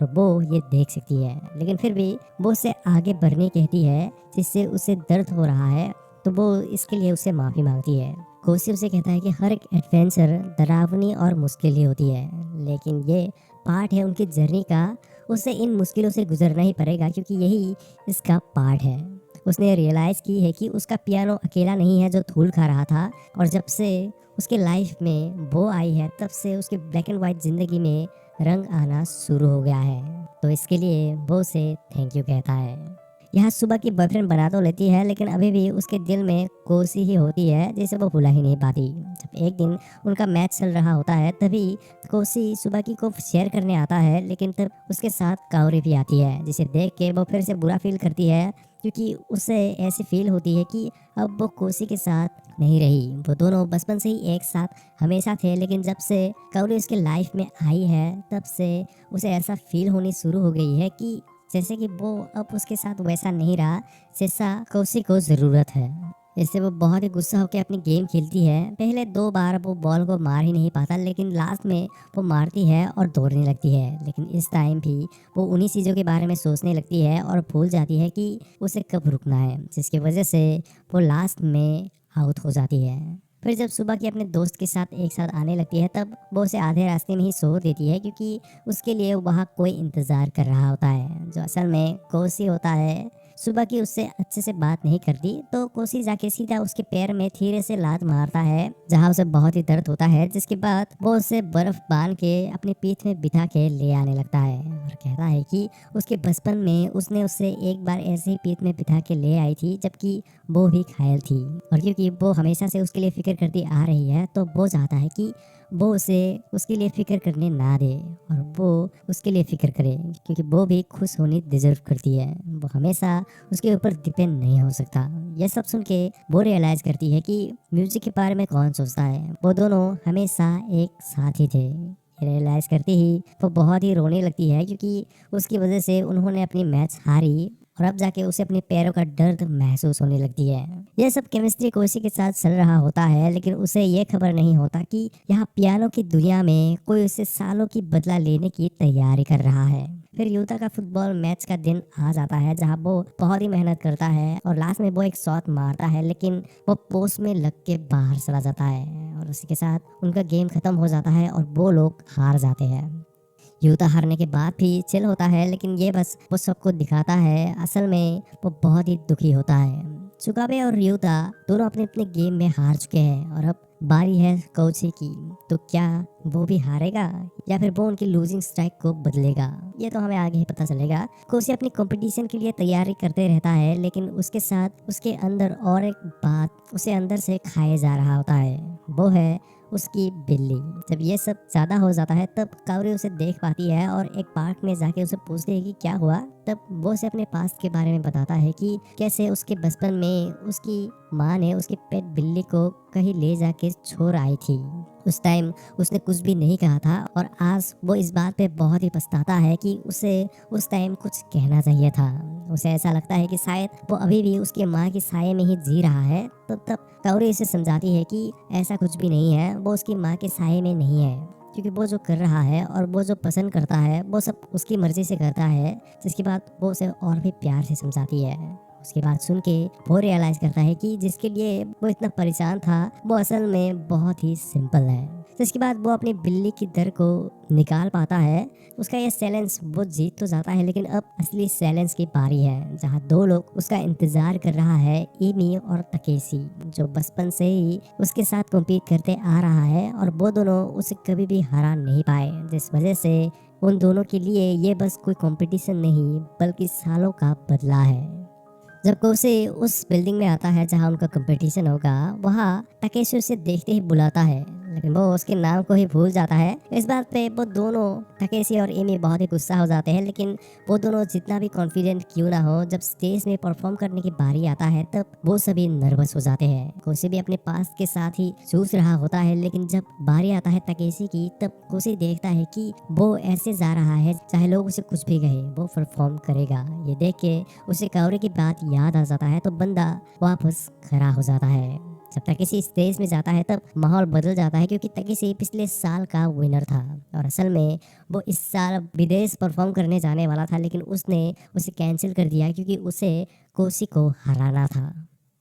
और वो ये देख सकती है, लेकिन फिर भी वो उससे आगे बढ़ने कहती है, जिससे उसे दर्द हो रहा है। तो वो इसके लिए उससे माफ़ी मांगती है। कोसी उसे कहता है कि हर एक एडवेंचर डरावनी और मुश्किल ही होती है, लेकिन ये पार्ट है उनकी जर्नी का। उसे इन मुश्किलों से गुजरना ही पड़ेगा, क्योंकि यही इसका पार्ट है। उसने रियलाइज़ की है कि उसका पियानो अकेला नहीं है जो धूल खा रहा था, और जब से उसके लाइफ में वो आई है तब से उसके ब्लैक एंड वाइट ज़िंदगी में रंग आना शुरू हो गया है। तो इसके लिए वो उसे थैंक यू कहता है। यहाँ सुबह की बॉयफ्रेंड बना तो लेती है, लेकिन अभी भी उसके दिल में कोसी ही होती है जिसे वो भुला ही नहीं पाती। जब एक दिन उनका मैच चल रहा होता है तभी कोसी सुबह की को शेयर करने आता है, लेकिन तब उसके साथ काउरी भी आती है, जिसे देख के वो फिर से बुरा फील करती है, क्योंकि उसे ऐसी फील होती है कि अब वो कोसी के साथ नहीं रही। वो दोनों बचपन से ही एक साथ हमेशा थे, लेकिन जब से काउरी उसके लाइफ में आई है तब से उसे ऐसा फील होनी शुरू हो गई है कि जैसे कि वो अब उसके साथ वैसा नहीं रहा जैसा कोसी को ज़रूरत है। इससे वो बहुत ही गुस्सा होकर अपनी गेम खेलती है। पहले 2 बार वो बॉल को मार ही नहीं पाता, लेकिन लास्ट में वो मारती है और दौड़ने लगती है। लेकिन इस टाइम भी वो उन्हीं चीज़ों के बारे में सोचने लगती है और भूल जाती है कि उसे कब रुकना है, जिसकी वजह से वो लास्ट में आउट हो जाती है। फिर जब सुबह की अपने दोस्त के साथ एक साथ आने लगती है तब वो उसे आधे रास्ते में ही छोड़ देती है, क्योंकि उसके लिए वहाँ कोई इंतज़ार कर रहा होता है, जो असल में कोसी होता है। सुबह की उससे अच्छे से बात नहीं करती, तो कोसी जाके सीधा उसके पैर में धीरे से लात मारता है, जहाँ उसे बहुत ही दर्द होता है। जिसके बाद वो उसे बर्फ बांध के अपनी पीठ में बिठा के ले आने लगता है और कहता है कि उसके बचपन में उसने उससे एक बार ऐसे ही पीठ में बिठा के ले आई थी, जबकि वो भी घायल थी। और क्योंकि वो हमेशा से उसके लिए फिक्र करती आ रही है, तो वो चाहता है कि वो उसे उसके लिए फिक्र करने ना दे और वो उसके लिए फिक्र करे, क्योंकि वो भी खुश होनी डिजर्व करती है। वो हमेशा उसके ऊपर डिपेंड नहीं हो सकता। ये सब सुन के वो रियलाइज करती है कि म्यूजिक के बारे में कौन सोचता है, वो दोनों हमेशा एक साथ ही थे। रियलाइज करते ही वो बहुत ही रोने लगती है, क्योंकि उसकी वजह से उन्होंने अपनी मैच हारी और अब जाके उसे अपने पैरों का दर्द महसूस होने लगती है। यह सब केमिस्ट्री कोसी के साथ चल रहा होता है, लेकिन उसे ये खबर नहीं होता कि यहाँ पियानो की दुनिया में कोई उसे सालों की बदला लेने की तैयारी कर रहा है। फिर यूता का फुटबॉल मैच का दिन आ जाता है, जहाँ वो बहुत ही मेहनत करता है और लास्ट में वो एक शॉट मारता है, लेकिन वो पोस्ट में लग के बाहर चला जाता है और उसी के साथ उनका गेम खत्म हो जाता है और वो लोग हार जाते हैं। यूता हारने के बाद भी चिल होता है, लेकिन ये बस वो सबको दिखाता है, असल में वो बहुत ही दुखी होता है। चुकाबे और ryuta दोनों अपने अपने गेम में हार चुके हैं और अब बारी है कोची की। तो क्या वो भी हारेगा या फिर वो उनकी लूजिंग स्ट्राइक को बदलेगा, ये तो हमें आगे ही पता चलेगा। कोची अपनी कंपटीशन के लिए तैयारी करते रहता है, लेकिन उसके साथ उसके अंदर और एक बात उसे अंदर से खाए जा रहा होता है, वो है उसकी बिल्ली। जब ये सब ज्यादा हो जाता है तब कावरी उसे देख पाती है और एक पार्क में जाके उसे पूछती है कि क्या हुआ। तब वो उसे अपने पास्ट के बारे में बताता है कि कैसे उसके बचपन में उसकी माँ ने उसकी पेट बिल्ली को कहीं ले जाके छोड़ आई थी। उस टाइम उसने कुछ भी नहीं कहा था और आज वो इस बात पे बहुत ही पछताता है कि उसे उस टाइम कुछ कहना चाहिए था। उसे ऐसा लगता है कि शायद वो अभी भी उसकी माँ की साये में ही जी रहा है। तब कावरी इसे समझाती है कि ऐसा कुछ भी नहीं है, वो उसकी माँ के साये में नहीं है, क्योंकि वो जो कर रहा है और वो जो पसंद करता है वो सब उसकी मर्जी से करता है। जिसके बाद वो उसे और भी प्यार से समझाती है। उसकी बात सुन के वो रियलाइज करता है कि जिसके लिए वो इतना परेशान था वो असल में बहुत ही सिंपल है। जिसके बाद वो अपनी बिल्ली की दर को निकाल पाता है। उसका ये चैलेंज वो जीत तो जाता है, लेकिन अब असली चैलेंज की बारी है, जहाँ दो लोग उसका इंतजार कर रहा है, एमी और तकेशी, जो बचपन से ही उसके साथ कम्पीट करते आ रहा है और वो दोनों उसे कभी भी हरा नहीं पाए। जिस वजह से उन दोनों के लिए ये बस कोई कंपटीशन नहीं बल्कि सालों का बदला है। जब कोसे उस बिल्डिंग में आता है जहाँ उनका कंपटीशन होगा, वहाँ तकेशी उसे देखते ही बुलाता है, लेकिन वो उसके नाम को ही भूल जाता है। इस बात पे वो दोनों तकेशी और एमी बहुत ही गुस्सा हो जाते हैं, लेकिन वो दोनों जितना भी कॉन्फिडेंट क्यों ना हो, जब स्टेज में परफॉर्म करने की बारी आता है तब वो सभी नर्वस हो जाते हैं। कोसे भी अपने पास के साथ ही जूझ रहा होता है, लेकिन जब बारी आता है तकेशी की तब कोसे देखता है कि वो ऐसे जा रहा है चाहे लोग उसे कुछ भी कहे, वो परफॉर्म करेगा। ये देख के उसे कावरे की बात याद आ जाता है तो बंदा वापस खड़ा हो जाता है। जब तकेशी स्टेज में जाता है तब माहौल बदल जाता है, क्योंकि तकेशी पिछले साल का विनर था और असल में वो इस साल विदेश परफॉर्म करने जाने वाला था, लेकिन उसने उसे कैंसिल कर दिया क्योंकि उसे कोसी को हराना था।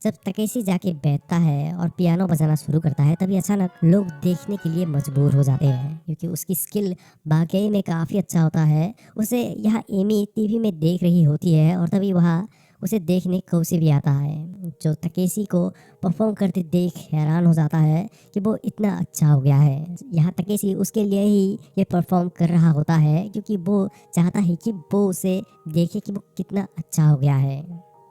जब तकेशी जाके बैठता है और पियानो बजाना शुरू करता है तभी अचानक लोग देखने के लिए मजबूर हो जाते हैं, क्योंकि उसकी स्किल वाकई में काफ़ी अच्छा होता है। उसे यहाँ एमी टीवी में देख रही होती है और तभी वहाँ उसे देखने कोसी भी आता है, जो तकेशी को परफॉर्म करते देख हैरान हो जाता है कि वो इतना अच्छा हो गया है। यहाँ तकेशी उसके लिए ही ये परफॉर्म कर रहा होता है, क्योंकि वो चाहता है कि वो उसे देखे कि वो कितना अच्छा हो गया है।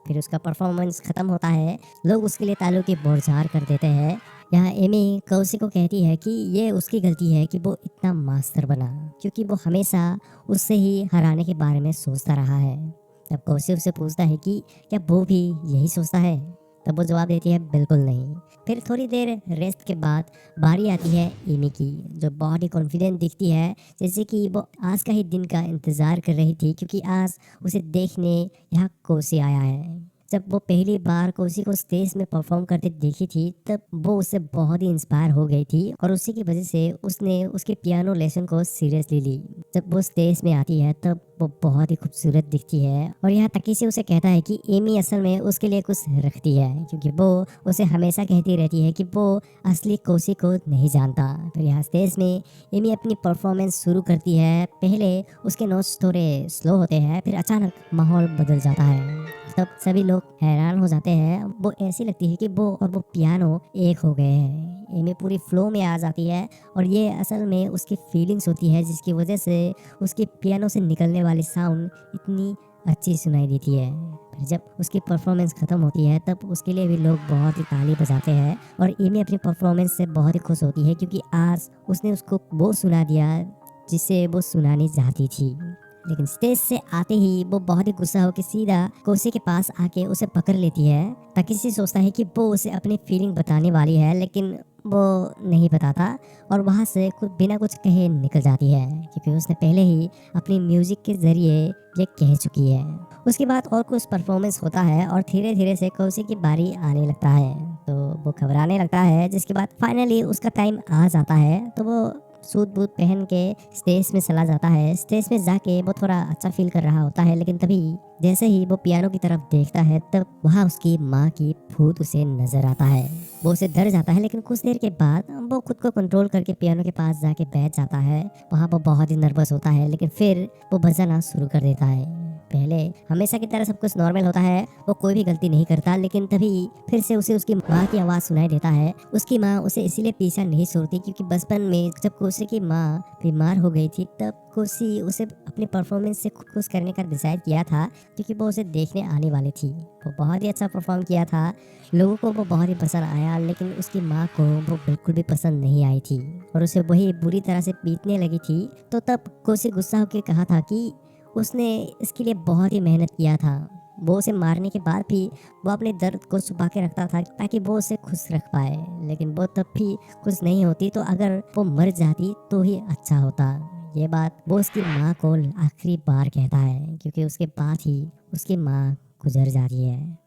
फिर उसका परफॉर्मेंस खत्म होता है, लोग उसके लिए तालियों की बौछार कर देते हैं। यहाँ एमी कोसी को कहती है कि ये उसकी गलती है कि वो इतना मास्टर बना, क्योंकि वो हमेशा उससे ही हराने के बारे में सोचता रहा है। तब कोसी उससे पूछता है कि क्या वो भी यही सोचता है। तब वो जवाब देती है बिल्कुल नहीं। फिर थोड़ी देर रेस्ट के बाद बारी आती है एमी की, जो बहुत ही कॉन्फिडेंट दिखती है, जैसे कि वो आज का ही दिन का इंतज़ार कर रही थी, क्योंकि आज उसे देखने यहाँ कोसी आया है। जब वो पहली बार कोसी को स्टेज में परफॉर्म करते देखी थी तब वो उससे बहुत ही इंस्पायर हो गई थी और उसी की वजह से उसने उसके पियानो लेसन को सीरियसली ली। जब वो स्टेज में आती है तब वो बहुत ही खूबसूरत दिखती है और यहाँ तकेशी उसे कहता है कि एमी असल में उसके लिए कुछ रखती है, क्योंकि वो उसे हमेशा कहती रहती है कि वो असली कोसी को नहीं जानता। फिर यहाँ स्टेज में एमी अपनी परफॉर्मेंस शुरू करती है। पहले उसके नोट्स थोड़े स्लो होते हैं, फिर अचानक माहौल बदल जाता है। तब सभी लोग हैरान हो जाते हैं। वो ऐसी लगती है कि वो और वो पियानो एक हो गए हैं। एमी पूरी फ्लो में आ जाती है और ये असल में उसकी फीलिंग्स होती है, जिसकी वजह से उसके पियानो से निकलने वाली साउंड इतनी अच्छी सुनाई देती है। फिर जब उसकी परफॉर्मेंस ख़त्म होती है तब उसके लिए भी लोग बहुत ही ताली बजाते हैं और एमी अपनी परफॉर्मेंस से बहुत ही खुश होती है, क्योंकि आज उसने उसको वो सुना दिया जिसे वो सुनानी चाहती थी। लेकिन स्टेज से आते ही वो बहुत ही गुस्सा होकर सीधा कोसी के पास आके उसे पकड़ लेती है। तकेशी सोचता है कि वो उसे अपनी फीलिंग बताने वाली है, लेकिन वो नहीं बताता और वहाँ से बिना कुछ कहे निकल जाती है, क्योंकि उसने पहले ही अपनी म्यूजिक के जरिए ये कह चुकी है। उसके बाद और कुछ परफॉर्मेंस होता है और धीरे धीरे से कोसी की बारी आने लगता है, तो वो घबराने लगता है। जिसके बाद फाइनली उसका टाइम आ जाता है तो वो सूट बूट पहन के स्टेज में चला जाता है। स्टेज में जाके वो थोड़ा अच्छा फील कर रहा होता है, लेकिन तभी जैसे ही वो पियानो की तरफ देखता है तब वहाँ उसकी माँ की भूत उसे नजर आता है। वो उसे डर जाता है, लेकिन कुछ देर के बाद वो खुद को कंट्रोल करके पियानो के पास जाके बैठ जाता है। वहाँ वो बहुत ही नर्वस होता है, लेकिन फिर वो बजाना शुरू कर देता है। पहले हमेशा की तरह सब कुछ नॉर्मल होता है, वो कोई भी गलती नहीं करता, लेकिन तभी फिर से उसे उसकी माँ की आवाज़ सुनाई देता है। उसकी माँ उसे इसीलिए पीछा नहीं छोड़ती क्योंकि बचपन में जब कोसी की माँ बीमार हो गई थी तब कोसी उसे अपने परफॉर्मेंस से खुश करने का डिसाइड किया था क्योंकि वो उसे देखने आने वाली थी। वो बहुत ही अच्छा परफॉर्म किया था, लोगों को वो बहुत ही पसंद आया, लेकिन उसकी माँ को वो बिल्कुल भी पसंद नहीं आई थी और उसे वही बुरी तरह से पीटने लगी थी। तो तब कोसी गुस्सा होकर कहा था कि उसने इसके लिए बहुत ही मेहनत किया था। वो उसे मारने के बाद भी वो अपने दर्द को छुपा के रखता था ताकि वो उसे खुश रख पाए, लेकिन वो तब भी खुश नहीं होती। तो अगर वो मर जाती तो ही अच्छा होता। ये बात वो उसकी माँ को आखिरी बार कहता है क्योंकि उसके बाद ही उसकी माँ गुजर जाती है।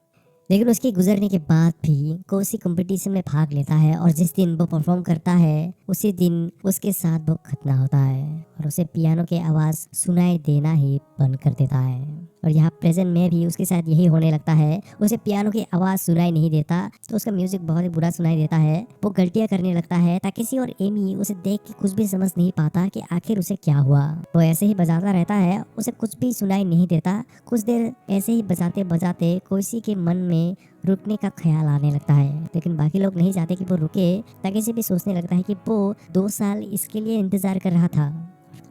लेकिन उसके गुजरने के बाद भी कोसी कंपटीशन में भाग लेता है और जिस दिन वो परफॉर्म करता है उसी दिन उसके साथ वो खतना होता है और उसे पियानो की आवाज़ सुनाई देना ही बंद कर देता है। और यहाँ प्रेजेंट में भी उसके साथ यही होने लगता है, उसे पियानो की आवाज़ सुनाई नहीं देता तो उसका म्यूजिक बहुत ही बुरा सुनाई देता है। वो गलतियाँ करने लगता है। ताकेशी और एमी उसे देख के कुछ भी समझ नहीं पाता कि आखिर उसे क्या हुआ। वो ऐसे ही बजाता रहता है, उसे कुछ भी सुनाई नहीं देता। कुछ देर ऐसे ही बजाते बजाते कोसी के मन में रुकने का ख्याल आने लगता है, लेकिन बाकी लोग नहीं चाहते कि वो रुके। ताकेशी भी सोचने लगता है कि वो 2 साल इसके लिए इंतजार कर रहा था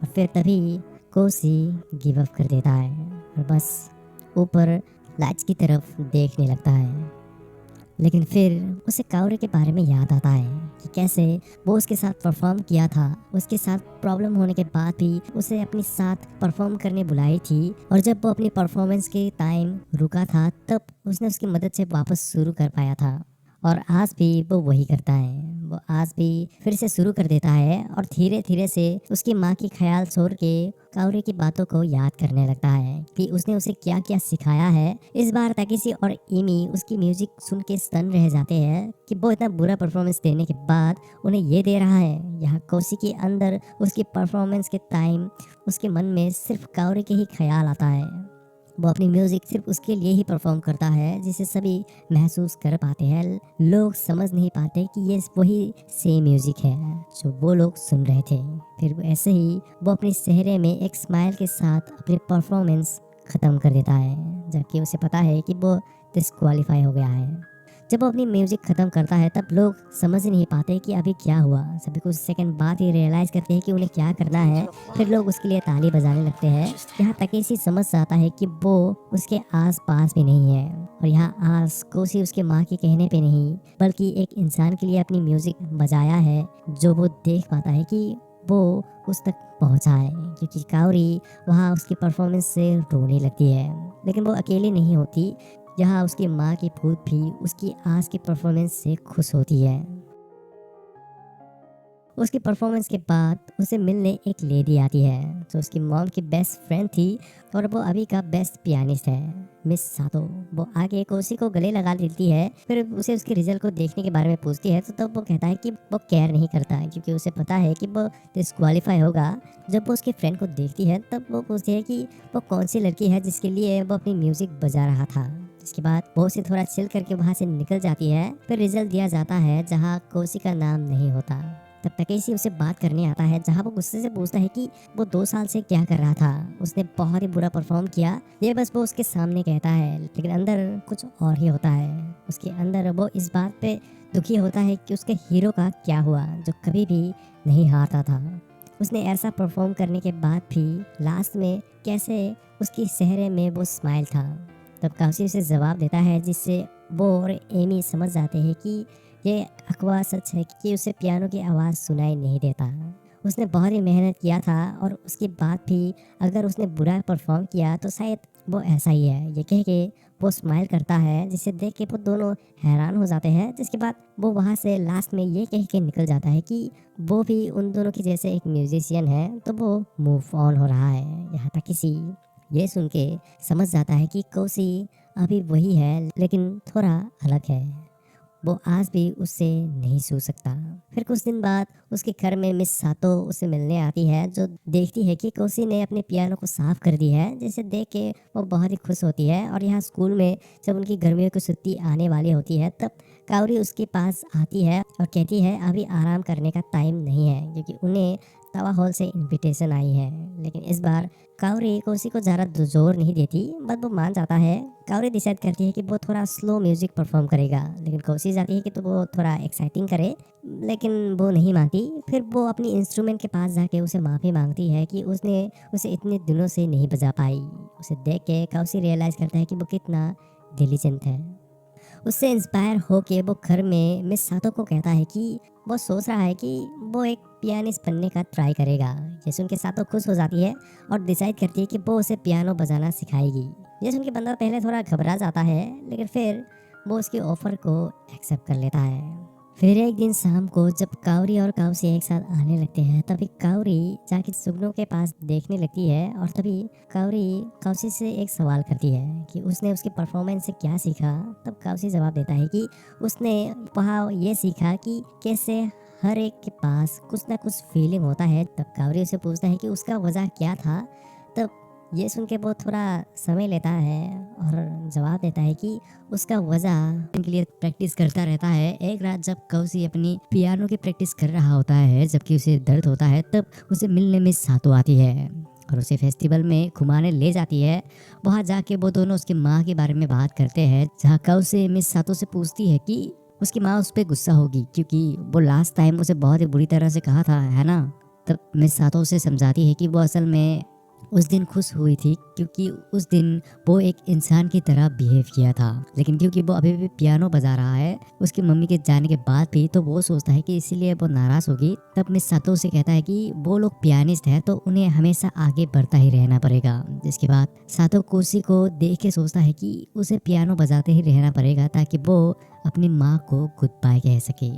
और फिर तभी कोसी गिव अप कर देता है और बस ऊपर लाइट्स की तरफ देखने लगता है। लेकिन फिर उसे काउरे के बारे में याद आता है कि कैसे वो उसके साथ परफॉर्म किया था। उसके साथ प्रॉब्लम होने के बाद भी उसे अपने साथ परफॉर्म करने बुलाई थी और जब वो अपनी परफॉर्मेंस के टाइम रुका था तब उसने उसकी मदद से वापस शुरू कर पाया था और आज भी वो वही करता है। वो आज भी फिर से शुरू कर देता है और धीरे धीरे से उसकी माँ की ख्याल छोड़ के काउरे की बातों को याद करने लगता है कि उसने उसे क्या क्या सिखाया है। इस बार ताकेशी और एमी उसकी म्यूजिक सुन के स्टन रह जाते हैं कि वो इतना बुरा परफॉर्मेंस देने के बाद उन्हें ये दे रहा है। यहाँ कोसी के अंदर उसकी परफॉर्मेंस के टाइम उसके मन में सिर्फ काउरे के ही ख्याल आता है। वो अपनी म्यूजिक सिर्फ उसके लिए ही परफॉर्म करता है जिसे सभी महसूस कर पाते हैं। लोग समझ नहीं पाते कि ये वही सेम म्यूजिक है जो वो लोग सुन रहे थे। फिर ऐसे ही वो अपने चेहरे में एक स्माइल के साथ अपनी परफॉर्मेंस खत्म कर देता है, जबकि उसे पता है कि वो डिस्क्वालीफाई हो गया है। जब वो अपनी म्यूजिक खत्म करता है तब लोग समझ ही नहीं पाते कि अभी क्या हुआ। सभी कुछ सेकंड बाद ही रियलाइज करते हैं कि उन्हें क्या करना है। फिर लोग उसके लिए ताली बजाने लगते हैं। यहाँ ताकेशी समझ जाता है कि वो उसके आस पास भी नहीं है और यहाँ आज कोसी उसके माँ के कहने पे नहीं बल्कि एक इंसान के लिए अपनी म्यूजिक बजाया है जो वो देख पाता है कि वो उस तक पहुंचा है, क्योंकि काउरी वहाँ उसकी परफॉर्मेंस से रोने लगती है। लेकिन वो अकेली नहीं होती, यहाँ उसकी माँ की भूत भी उसकी आज की परफॉर्मेंस से खुश होती है। उसकी परफॉर्मेंस के बाद उसे मिलने एक लेडी आती है जो उसकी मॉम की बेस्ट फ्रेंड थी और वो अभी का बेस्ट पियानिस्ट है, मिस सातो। वो आके कोसी को गले लगा देती है, फिर उसे उसके रिजल्ट को देखने के बारे में पूछती है तो तब वो कहता है कि वो केयर नहीं करता है क्योंकि उसे पता है कि वो डिस्क्वालीफाई होगा। जब वो उसके फ्रेंड को देखती है तब वो पूछती है कि वो कौन सी लड़की है जिसके लिए वो अपनी म्यूजिक बजा रहा था। इसके बाद वो उसे थोड़ा चिल करके वहाँ से निकल जाती है। फिर रिजल्ट दिया जाता है जहाँ कोसी का नाम नहीं होता। तब ताकेशी उसे बात करने आता है जहाँ वो गुस्से से पूछता है कि वो 2 साल से क्या कर रहा था। उसने बहुत ही बुरा परफॉर्म किया, ये बस वो उसके सामने कहता है, लेकिन अंदर कुछ और ही होता है। उसके अंदर वो इस बात पे दुखी होता है कि उसके हीरो का क्या हुआ जो कभी भी नहीं हारता था। उसने ऐसा परफॉर्म करने के बाद भी लास्ट में कैसे उसकी चेहरे में वो स्माइल था। तब काशी उसे जवाब देता है जिससे वो और एमी समझ जाते हैं कि ये अकवा सच है कि उसे पियानो की आवाज़ सुनाई नहीं देता। उसने बहुत ही मेहनत किया था और उसके बाद भी अगर उसने बुरा परफॉर्म किया तो शायद वो ऐसा ही है। ये कह के वो स्माइल करता है जिसे देख के वो दोनों हैरान हो जाते हैं। जिसके बाद वो वहाँ से लास्ट में ये कह के निकल जाता है कि वो भी उन दोनों की जैसे एक म्यूजिशियन है तो वो मूव ऑन हो रहा है। यहाँ तक किसी ये सुन के समझ जाता है कि कोसी अभी वही है लेकिन थोड़ा अलग है, वो आज भी उससे नहीं सो सकता। फिर कुछ दिन बाद उसके घर में मिस सातो उसे मिलने आती है जो देखती है कि कोसी ने अपने पियानो को साफ कर दी है, जिसे देख के वो बहुत ही खुश होती है। और यहाँ स्कूल में जब उनकी गर्मियों की छुट्टी आने वाली होती है तब काउरी उसके पास आती है और कहती है अभी आराम करने का टाइम नहीं है क्योंकि उन्हें तावा हॉल से इनविटेशन आई है। लेकिन इस बार काउरी कोसी को ज़्यादा जोर नहीं देती, बट वो मान जाता है। काउरी डिसाइड करती है कि वो थोड़ा स्लो म्यूजिक परफॉर्म करेगा, लेकिन कोसी जाती है कि तो वो थोड़ा एक्साइटिंग करे, लेकिन वो नहीं मानती। फिर वो अपनी इंस्ट्रूमेंट के पास जाके उसे माफ़ी मांगती है कि उसने उसे इतने दिनों से नहीं बजा पाई। उसे देख के काउसी रियलाइज़ करता है कि वो कितना डिलीजेंट है। उससे इंस्पायर होके वो घर में मिस सातो को कहता है कि वो सोच रहा है कि वो एक पियानिस्ट बनने का ट्राई करेगा। ये सुन के सातो खुश हो जाती है और डिसाइड करती है कि वो उसे पियानो बजाना सिखाएगी। ये सुन के बंदा पहले थोड़ा घबरा जाता है, लेकिन फिर वो उसके ऑफर को एक्सेप्ट कर लेता है। फिर एक दिन शाम को जब काउरी और काउसी एक साथ आने लगते हैं, तभी काउरी जाके सुगनों के पास देखने लगती है और तभी काउरी काउसी से एक सवाल करती है कि उसने उसकी परफॉर्मेंस से क्या सीखा। तब काउसी जवाब देता है कि उसने वहाँ ये सीखा कि कैसे हर एक के पास कुछ ना कुछ फीलिंग होता है। तब काउरी उसे पूछता है कि उसका वजह क्या था। तब ये सुन के वो थोड़ा समय लेता है और जवाब देता है कि उसका वजह उनके लिए प्रैक्टिस करता रहता है। एक रात जब काउसी अपनी पियानो की प्रैक्टिस कर रहा होता है, जबकि उसे दर्द होता है, तब उसे मिलने में सातो आती है और उसे फेस्टिवल में घुमाने ले जाती है। वहाँ जाके वो दोनों उसकी माँ के बारे में बात करते हैं, जहाँ काउसी मिस सातो से पूछती है कि उसकी माँ उस पर गुस्सा होगी क्योंकि वो लास्ट टाइम उसे बहुत ही बुरी तरह से कहा था, है ना। तब मिस सातो उसे समझाती है कि वो असल में उस दिन खुश हुई थी क्योंकि उस दिन वो एक इंसान की तरह बिहेव किया था, लेकिन क्योंकि वो अभी भी पियानो बजा रहा है उसकी मम्मी के जाने के बाद भी, तो वो सोचता है कि इसीलिए वो नाराज़ होगी। तब मिस सातो से कहता है कि वो लोग पियानिस्ट है तो उन्हें हमेशा आगे बढ़ता ही रहना पड़ेगा। जिसके बाद सातो कोसी को देख के सोचता है कि उसे पियानो बजाते ही रहना पड़ेगा ताकि वो अपनी माँ को गुड बाय कह सके।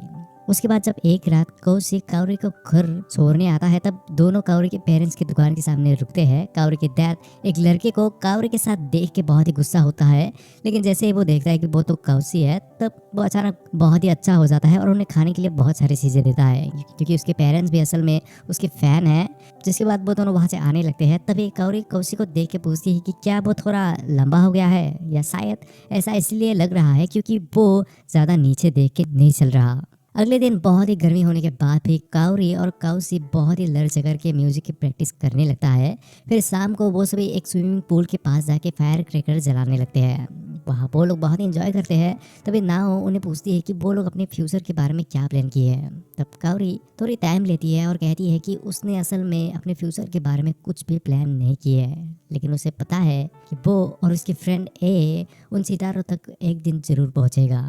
उसके बाद जब एक रात कौशिक काउरी को घर छोड़ने आता है, तब दोनों काउरी के पेरेंट्स की दुकान के सामने रुकते हैं। काउरी के डैड एक लड़के को काउरी के साथ देख के बहुत ही गुस्सा होता है, लेकिन जैसे ही वो देखता है कि वो तो काउसी है, तब वो अचानक बहुत ही अच्छा हो जाता है और उन्हें खाने के लिए बहुत सारी चीज़ें देता है क्योंकि उसके पेरेंट्स भी असल में उसके फ़ैन हैं। जिसके बाद वो दोनों वहाँ से आने लगते हैं। तभी काउरी कौशी को देख के पूछती है कि क्या वो थोड़ा लंबा हो गया है, या शायद ऐसा इसलिए लग रहा है क्योंकि वो ज़्यादा नीचे देख के नहीं चल रहा। अगले दिन बहुत ही गर्मी होने के बाद भी काउरी और काउसी बहुत ही लड़ झगड़ के म्यूजिक की प्रैक्टिस करने लगता है। फिर शाम को वो सभी एक स्विमिंग पूल के पास जाके फायर क्रैकर जलाने लगते हैं। वहाँ वो लोग बहुत ही इंजॉय करते हैं। तभी नाओ उन्हें पूछती है कि वो लोग अपने फ्यूचर के बारे में क्या प्लान किए हैं। तब काउरी थोड़ी टाइम लेती है और कहती है कि उसने असल में अपने फ्यूचर के बारे में कुछ भी प्लान नहीं किए है, लेकिन उसे पता है कि वो और उसकी फ्रेंड ए उन सितारों तक एक दिन जरूर पहुँचेगा।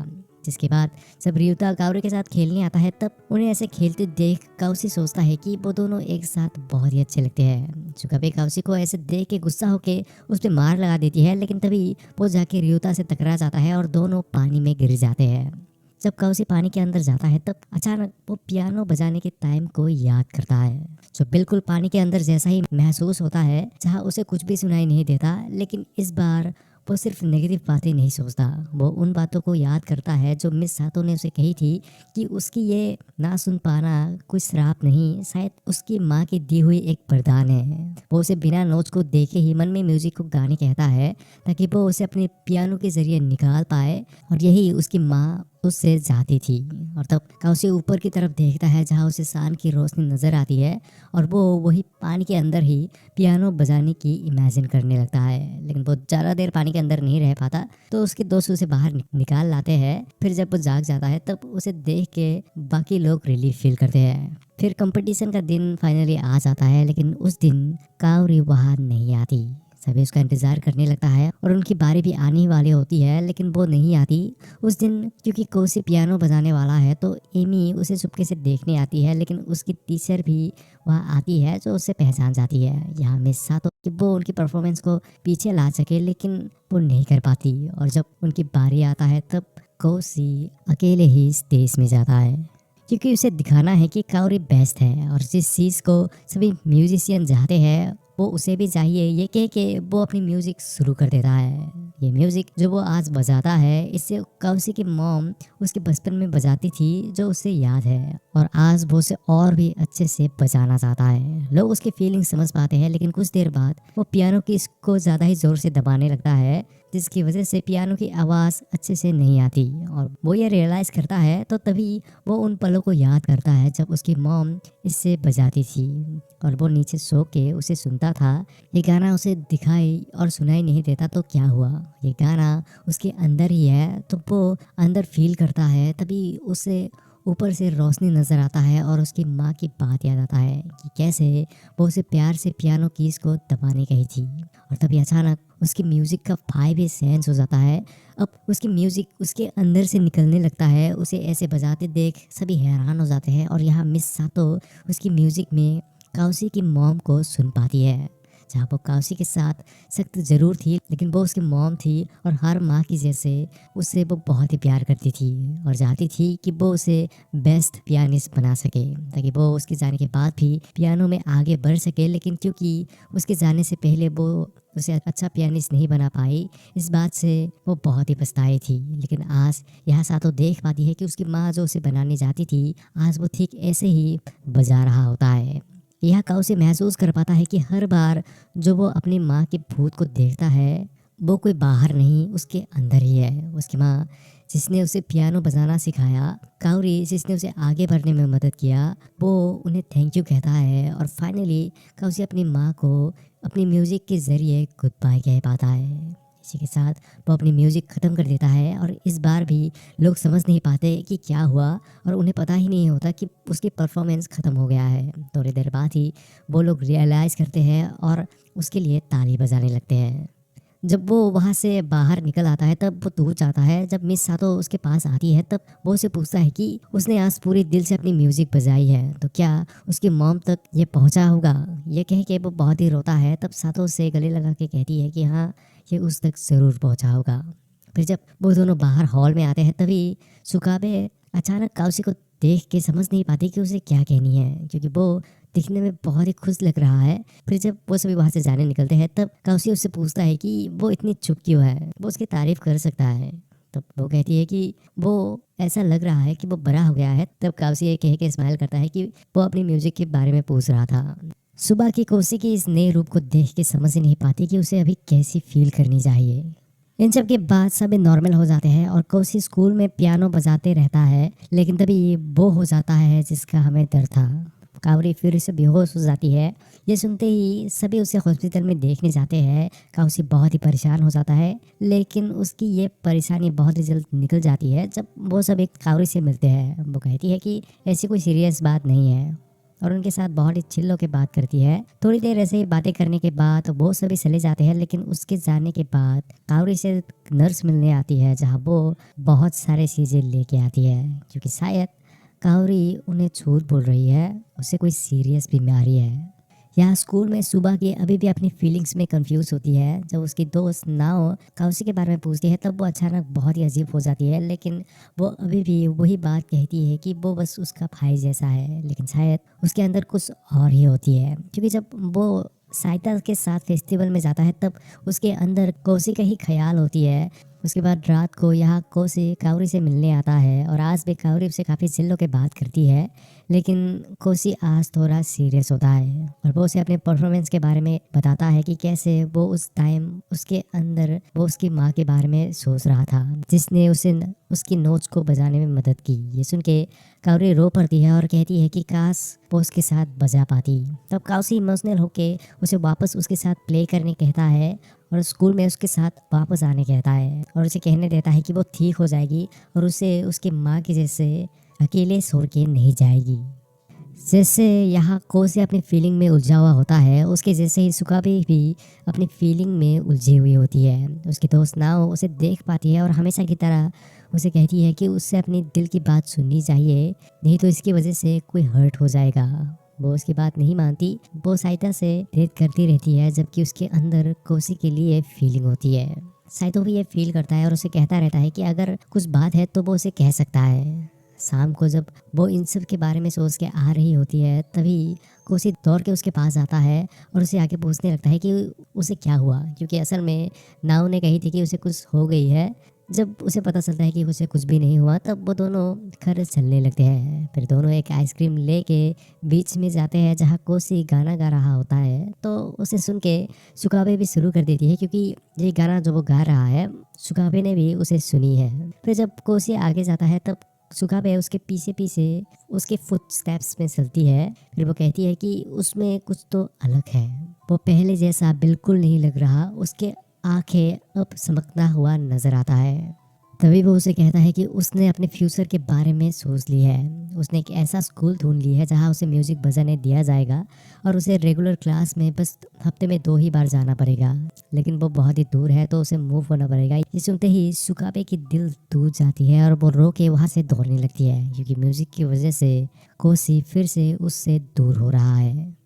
जिसके बाद जब रियुता काउरी के साथ खेलने आता है, तब उन्हें ऐसे खेलते देख काउसी सोचता है कि वो दोनों एक साथ बहुत ही अच्छे लगते हैं। चुकाबे काउसी को ऐसे देख के गुस्सा होके उस पर मार लगा देती है, लेकिन तभी वो जाके रियुता से टकरा जाता है और दोनों पानी में गिर जाते हैं। जब काउसी पानी के अंदर जाता है, तब अचानक वो पियानो बजाने के टाइम को याद करता है, जो बिल्कुल पानी के अंदर जैसा ही महसूस होता है, जहाँ उसे कुछ भी सुनाई नहीं देता। लेकिन इस बार वो सिर्फ नेगेटिव बातें नहीं सोचता, वो उन बातों को याद करता है जो मिस सातो ने उसे कही थी कि उसकी ये ना सुन पाना कोई श्राप नहीं, शायद उसकी माँ की दी हुई एक वरदान है। वो उसे बिना नोट्स को देखे ही मन में म्यूजिक को गाने कहता है ताकि वो उसे अपने पियानो के जरिए निकाल पाए, और यही उसकी माँ उससे जाती थी। और तब काउसी ऊपर की तरफ देखता है जहाँ उसे सान की रोशनी नजर आती है, और वो वही पानी के अंदर ही पियानो बजाने की इमेजिन करने लगता है। लेकिन वो ज़्यादा देर पानी के अंदर नहीं रह पाता, तो उसके दोस्त उसे बाहर निकाल लाते हैं। फिर जब वो जाग जाता है, तब उसे देख के बाकी लोग रिलीफ फील करते हैं। फिर कंपटीशन का दिन फाइनली आ जाता है, लेकिन उस दिन काउरी वहाँ नहीं आती। सभी उसका इंतज़ार करने लगता है और उनकी बारी भी आने वाली होती है, लेकिन वो नहीं आती उस दिन। क्योंकि कोसी पियानो बजाने वाला है, तो एमी उसे चुपके से देखने आती है, लेकिन उसकी टीचर भी वहाँ आती है जो उसे पहचान जाती है। यहाँ मिस सातो कि वो उनकी परफॉर्मेंस को पीछे ला सके, लेकिन वो नहीं कर पाती। और जब उनकी बारी आता है, तब कोसी अकेले ही स्टेज में जाता है क्योंकि उसे दिखाना है कि काउरी बेस्ट है, और जिस चीज़ को सभी म्यूजिशियन चाहते हैं वो उसे भी चाहिए। ये कह के वो अपनी म्यूज़िक शुरू कर देता है। ये म्यूज़िक जो वो आज बजाता है, इससे काउसी की मॉम उसके बचपन में बजाती थी, जो उसे याद है, और आज वो उसे और भी अच्छे से बजाना चाहता है। लोग उसकी फीलिंग समझ पाते हैं, लेकिन कुछ देर बाद वो पियानो की इसको ज़्यादा ही ज़ोर से दबाने लगता है, जिसकी वजह से पियानो की आवाज़ अच्छे से नहीं आती। और वो ये रियलाइज़ करता है तो तभी वो उन पलों को याद करता है जब उसकी मॉम इससे बजाती थी और वो नीचे सो के उसे सुनता था। ये गाना उसे दिखाई और सुनाई नहीं देता तो क्या हुआ, ये गाना उसके अंदर ही है तो वो अंदर फील करता है। तभी उसे ऊपर से रोशनी नज़र आता है और उसकी माँ की बात याद आता है कि कैसे वो उसे प्यार से पियानो कीज को दबाने गई थी। और तभी अचानक उसकी म्यूज़िक का भाई भी सेंस हो जाता है। अब उसकी म्यूज़िक उसके अंदर से निकलने लगता है। उसे ऐसे बजाते देख सभी हैरान हो जाते हैं और यहाँ मिस सातो उसकी म्यूज़िक में काउसी की मॉम को सुन पाती है। जहाँ वो काउसी के साथ सख्त ज़रूर थी लेकिन वो उसकी मॉम थी और हर माँ की जैसे उससे वो बहुत ही प्यार करती थी और चाहती थी कि वो उसे बेस्ट पियानिस्ट बना सके ताकि वो उसके जाने के बाद भी पियानो में आगे बढ़ सके। लेकिन क्योंकि उसके जाने से पहले वो उसे अच्छा पियानिस्ट नहीं बना पाई, इस बात से वो बहुत ही पछताई थी। लेकिन आज यह सातो देख पाती है कि उसकी माँ जो उसे बनाने जाती थी आज वो ठीक ऐसे ही बजा रहा होता है। यह काउसी महसूस कर पाता है कि हर बार जो वो अपनी माँ के भूत को देखता है वो कोई बाहर नहीं उसके अंदर ही है। उसकी माँ जिसने उसे पियानो बजाना सिखाया, काउरी जिसने उसे आगे बढ़ने में मदद किया, वो उन्हें थैंक यू कहता है। और फाइनली काउसी अपनी माँ को अपनी म्यूज़िक के ज़रिए गुड बाय कह पाता है। इसी के साथ वो अपनी म्यूज़िक ख़त्म कर देता है और इस बार भी लोग समझ नहीं पाते कि क्या हुआ और उन्हें पता ही नहीं होता कि उसकी परफॉर्मेंस ख़त्म हो गया है। थोड़ी देर बाद ही वो लोग रियलाइज़ करते हैं और उसके लिए ताली बजाने लगते हैं। जब वो वहाँ से बाहर निकल आता है तब वो दूर जाता है। जब मिस सातो उसके पास आती है तब वो उसे पूछता है कि उसने आज पूरे दिल से अपनी म्यूज़िक बजाई है तो क्या उसकी मॉम तक ये पहुँचा होगा। ये कह के वो बहुत ही रोता है। तब सातो उसे गले लगा के कहती है कि हाँ, ये उस तक ज़रूर पहुँचा होगा। फिर जब वो दोनों बाहर हॉल में आते हैं तभी सुकाबे अचानक काउसी को देख के समझ नहीं पाती कि उसे क्या कहनी है क्योंकि वो दिखने में बहुत ही खुश लग रहा है। फिर जब वो सभी वहाँ से जाने निकलते हैं तब काउसी उससे पूछता है कि वो इतनी चुप क्यों है, वो उसकी तारीफ कर सकता है। तब वो कहती है कि वो ऐसा लग रहा है कि वो बड़ा हो गया है। तब काउसी ये कह के स्माइल करता है कि वो अपनी म्यूजिक के बारे में पूछ रहा था। सुबह की कोसी की इस नए रूप को देख के समझ ही नहीं पाती कि उसे अभी कैसी फील करनी चाहिए। इन सब के बाद सभी नॉर्मल हो जाते हैं और कोसी स्कूल में पियानो बजाते रहता है। लेकिन तभी वो हो जाता है जिसका हमें डर था। काउरी फिर से बेहोश हो जाती है। ये सुनते ही सभी उसे हॉस्पिटल में देखने जाते हैं। काउसी बहुत ही परेशान हो जाता है लेकिन उसकी ये परेशानी बहुत ही जल्द निकल जाती है जब वो सब एक काउरी से मिलते हैं। वो कहती है कि ऐसी कोई सीरियस बात नहीं है और उनके साथ बहुत ही चिल होकर बात करती है। थोड़ी देर ऐसे ही बातें करने के बाद वो सभी चले जाते हैं। लेकिन उसके जाने के बाद काउरी से नर्स मिलने आती है जहाँ वो बहुत सारे चीज़ें लेके आती है क्योंकि शायद काउरी उन्हें झूठ बोल रही है, उसे कोई सीरियस बीमारी है। यहाँ स्कूल में सुबह की अभी भी अपनी फीलिंग्स में कंफ्यूज होती है। जब उसकी दोस्त नाओ काउसी के बारे में पूछती है तब वो अचानक बहुत ही अजीब हो जाती है। लेकिन वो अभी भी वही बात कहती है कि वो बस उसका भाई जैसा है, लेकिन शायद उसके अंदर कुछ और ही होती है क्योंकि जब वो साइता के साथ फेस्टिवल में जाता है तब उसके अंदर कोसी का ही ख्याल होती है। उसके बाद रात को यहाँ कोसी काउरी से मिलने आता है और आज भी काउरी से काफ़ी चिल्लों के बात करती है। लेकिन कोसी आज थोड़ा सीरियस होता है और वो उसे अपने परफॉर्मेंस के बारे में बताता है कि कैसे वो उस टाइम उसके अंदर वो उसकी माँ के बारे में सोच रहा था जिसने उसे उसकी नोट्स को बजाने में मदद की। ये सुन के काउरी रो पड़ती है और कहती है कि काश वो उसके साथ बजा पाती। तब काउसी इमोशनल होके उसे वापस उसके साथ प्ले करने कहता है और स्कूल में उसके साथ वापस आने कहता है और उसे कहने देता है कि वो ठीक हो जाएगी और उसे उसकी माँ के जैसे अकेले छोड़ के नहीं जाएगी। जैसे यहाँ कोसी अपनी फीलिंग में उलझा हुआ होता है उसके जैसे ही सुकाबे भी अपनी फीलिंग में उलझी हुई होती है। उसकी दोस्त नाओ उसे देख पाती है और हमेशा की तरह उसे कहती है कि उससे अपनी दिल की बात सुननी चाहिए, नहीं तो इसकी वजह से कोई हर्ट हो जाएगा। वो उसकी बात नहीं मानती। वो साइता से डेट करती रहती है जबकि उसके अंदर कोसी के लिए फीलिंग होती है। साइतो भी ये फील करता है और उसे कहता रहता है कि अगर कुछ बात है तो वो उसे कह सकता है। शाम को जब वो इन सब के बारे में सोच के आ रही होती है तभी कोसी दौड़ के उसके पास आता है और उसे आके पूछने लगता है कि उसे क्या हुआ क्योंकि असल में नाव ने कही थी कि उसे कुछ हो गई है। जब उसे पता चलता है कि उसे कुछ भी नहीं हुआ तब वो दोनों घर चलने लगते हैं। फिर दोनों एक आइसक्रीम लेके बीच में जाते हैं जहाँ कोसी गाना गा रहा होता है। तो उसे सुन के सुकाबे भी शुरू कर देती है, क्योंकि ये गाना जो वो गा रहा है सुकाबे ने भी उसे सुनी है। फिर जब कोसी आगे जाता है तब सुकाबे उसके पीछे पीछे उसके फुट स्टेप्स में चलती है। फिर वो कहती है कि उसमें कुछ तो अलग है, वो पहले जैसा बिल्कुल नहीं लग रहा, उसके आंखें अब चमकता हुआ नजर आता है। तभी वो उसे कहता है कि उसने अपने फ्यूचर के बारे में सोच ली है। उसने एक ऐसा स्कूल ढूंढ ली है जहां उसे म्यूजिक बजाने दिया जाएगा और उसे रेगुलर क्लास में बस हफ्ते में 2 ही बार जाना पड़ेगा। लेकिन वो बहुत ही दूर है तो उसे मूव होना पड़ेगा। ये सुनते ही सुकाबे की दिल टूट जाती है और वो रो के वहाँ से दौड़ने लगती है, क्योंकि म्यूजिक की वजह से कोसी फिर से उससे दूर हो रहा है।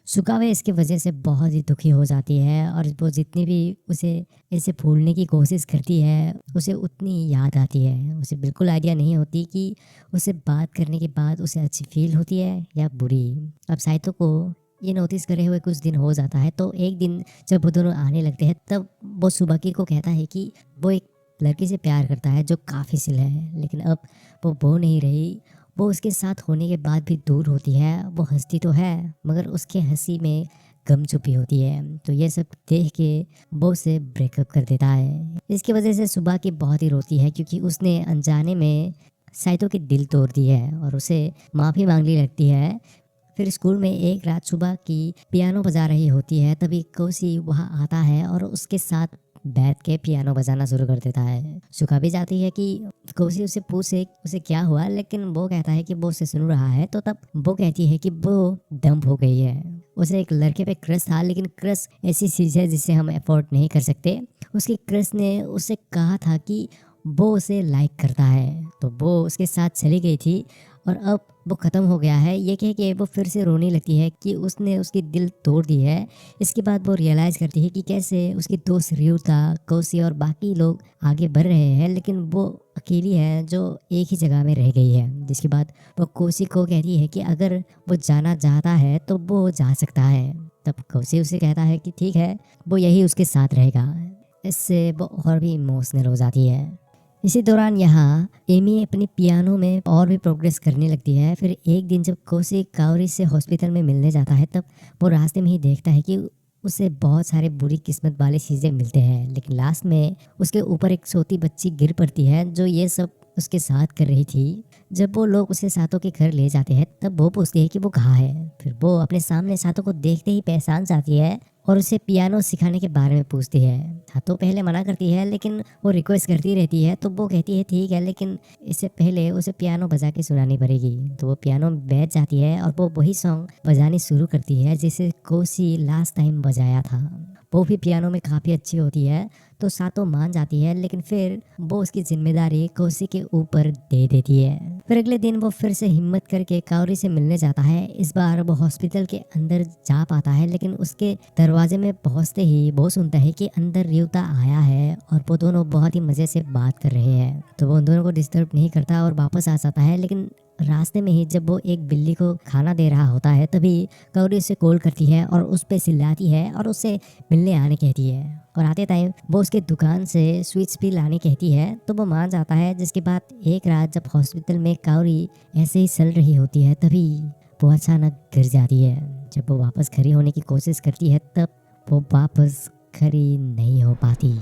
सुकावे इसकी वजह से बहुत ही दुखी हो जाती है और वो जितनी भी उसे इसे भूलने की कोशिश करती है उसे उतनी याद आती है। उसे बिल्कुल आइडिया नहीं होती कि उसे बात करने के बाद उसे अच्छी फील होती है या बुरी। अब साइतो को ये नोटिस करे हुए कुछ दिन हो जाता है। तो एक दिन जब वो दोनों आने लगते हैं तब वो सुबाकी को कहता है कि वो एक लड़की से प्यार करता है जो काफ़ी सिल है, लेकिन अब वो बो नहीं रही। वो उसके साथ होने के बाद भी दूर होती है। वो हंसती तो है मगर उसके हंसी में गम छुपी होती है। तो ये सब देख के वो उसे ब्रेकअप कर देता है। इसकी वजह से सुबह की बहुत ही रोती है, क्योंकि उसने अनजाने में साइतो की दिल तोड़ दी है और उसे माफ़ी मांगने लगती है। फिर स्कूल में एक रात सुबह की पियानो बजा रही होती है, तभी कोसी वहाँ आता है और उसके साथ बैठ के पियानो बजाना शुरू कर देता है। सुखा भी जाती है कि कोसी उसे पूछे उसे क्या हुआ, लेकिन वो कहता है कि वो उसे सुन रहा है। तो तब वो कहती है कि वो डंप हो गई है। उसे एक लड़के पे क्रश था, लेकिन क्रश ऐसी चीज़ है जिसे हम अफोर्ड नहीं कर सकते। उसकी क्रश ने उसे कहा था कि वो उसे लाइक करता है, तो वो उसके साथ चली गई थी और अब वो ख़त्म हो गया है। ये कह के वो फिर से रोने लगती है कि उसने उसकी दिल तोड़ दी है। इसके बाद वो रियलाइज़ करती है कि कैसे उसकी दोस्त रियुता, कोसी और बाकी लोग आगे बढ़ रहे हैं, लेकिन वो अकेली है जो एक ही जगह में रह गई है। जिसके बाद वो कोसी को कहती है कि अगर वो जाना चाहता है तो वो जा सकता है। तब कोसी उसे कहता है कि ठीक है, वो यही उसके साथ रहेगा। इससे वो और भी इमोशनल हो जाती है। इसी दौरान यहाँ एमी अपनी पियानो में और भी प्रोग्रेस करने लगती है। फिर एक दिन जब कोसी कावरी से हॉस्पिटल में मिलने जाता है तब वो रास्ते में ही देखता है कि उसे बहुत सारे बुरी किस्मत वाले चीज़ें मिलते हैं, लेकिन लास्ट में उसके ऊपर एक छोटी बच्ची गिर पड़ती है जो ये सब उसके साथ कर रही थी। जब वो लोग उसे सातों के घर ले जाते हैं तब वो पूछती है कि वो कहाँ है। फिर वो अपने सामने सातों को देखते ही पहचान जाती है और उसे पियानो सिखाने के बारे में पूछती है। हाँ, तो पहले मना करती है लेकिन वो रिक्वेस्ट करती रहती है। तो वो कहती है ठीक है, लेकिन इससे पहले उसे पियानो बजा के सुनानी पड़ेगी। तो वो पियानो में बैठ जाती है और वो वही सॉन्ग बजानी शुरू करती है जिसे कोसी लास्ट टाइम बजाया था। वो भी पियानो में काफ़ी अच्छी होती है, तो सातो मान जाती है, लेकिन फिर वो उसकी जिम्मेदारी कोसी के ऊपर दे देती है। फिर अगले दिन वो फिर से हिम्मत करके कावरी से मिलने जाता है। इस बार वो हॉस्पिटल के अंदर जा पाता है, लेकिन उसके दरवाजे में पहुंचते ही वो सुनता है कि अंदर रियुता आया है और वो दोनों बहुत ही मज़े से बात कर रहे हैं। तो वो उन दोनों को डिस्टर्ब नहीं करता और वापस आ जाता है। लेकिन रास्ते में ही जब वो एक बिल्ली को खाना दे रहा होता है तभी कौरी उसे कॉल करती है और उस पर चिल्लाती है और उससे मिलने आने कहती है। और आते टाइम वो उसके दुकान से स्वीट्स भी लाने कहती है, तो वो मान जाता है। जिसके बाद एक रात जब हॉस्पिटल में कौरी ऐसे ही चल रही होती है तभी वो अचानक गिर जाती है। जब वो वापस खड़ी होने की कोशिश करती है तब वो वापस खड़ी नहीं हो पाती।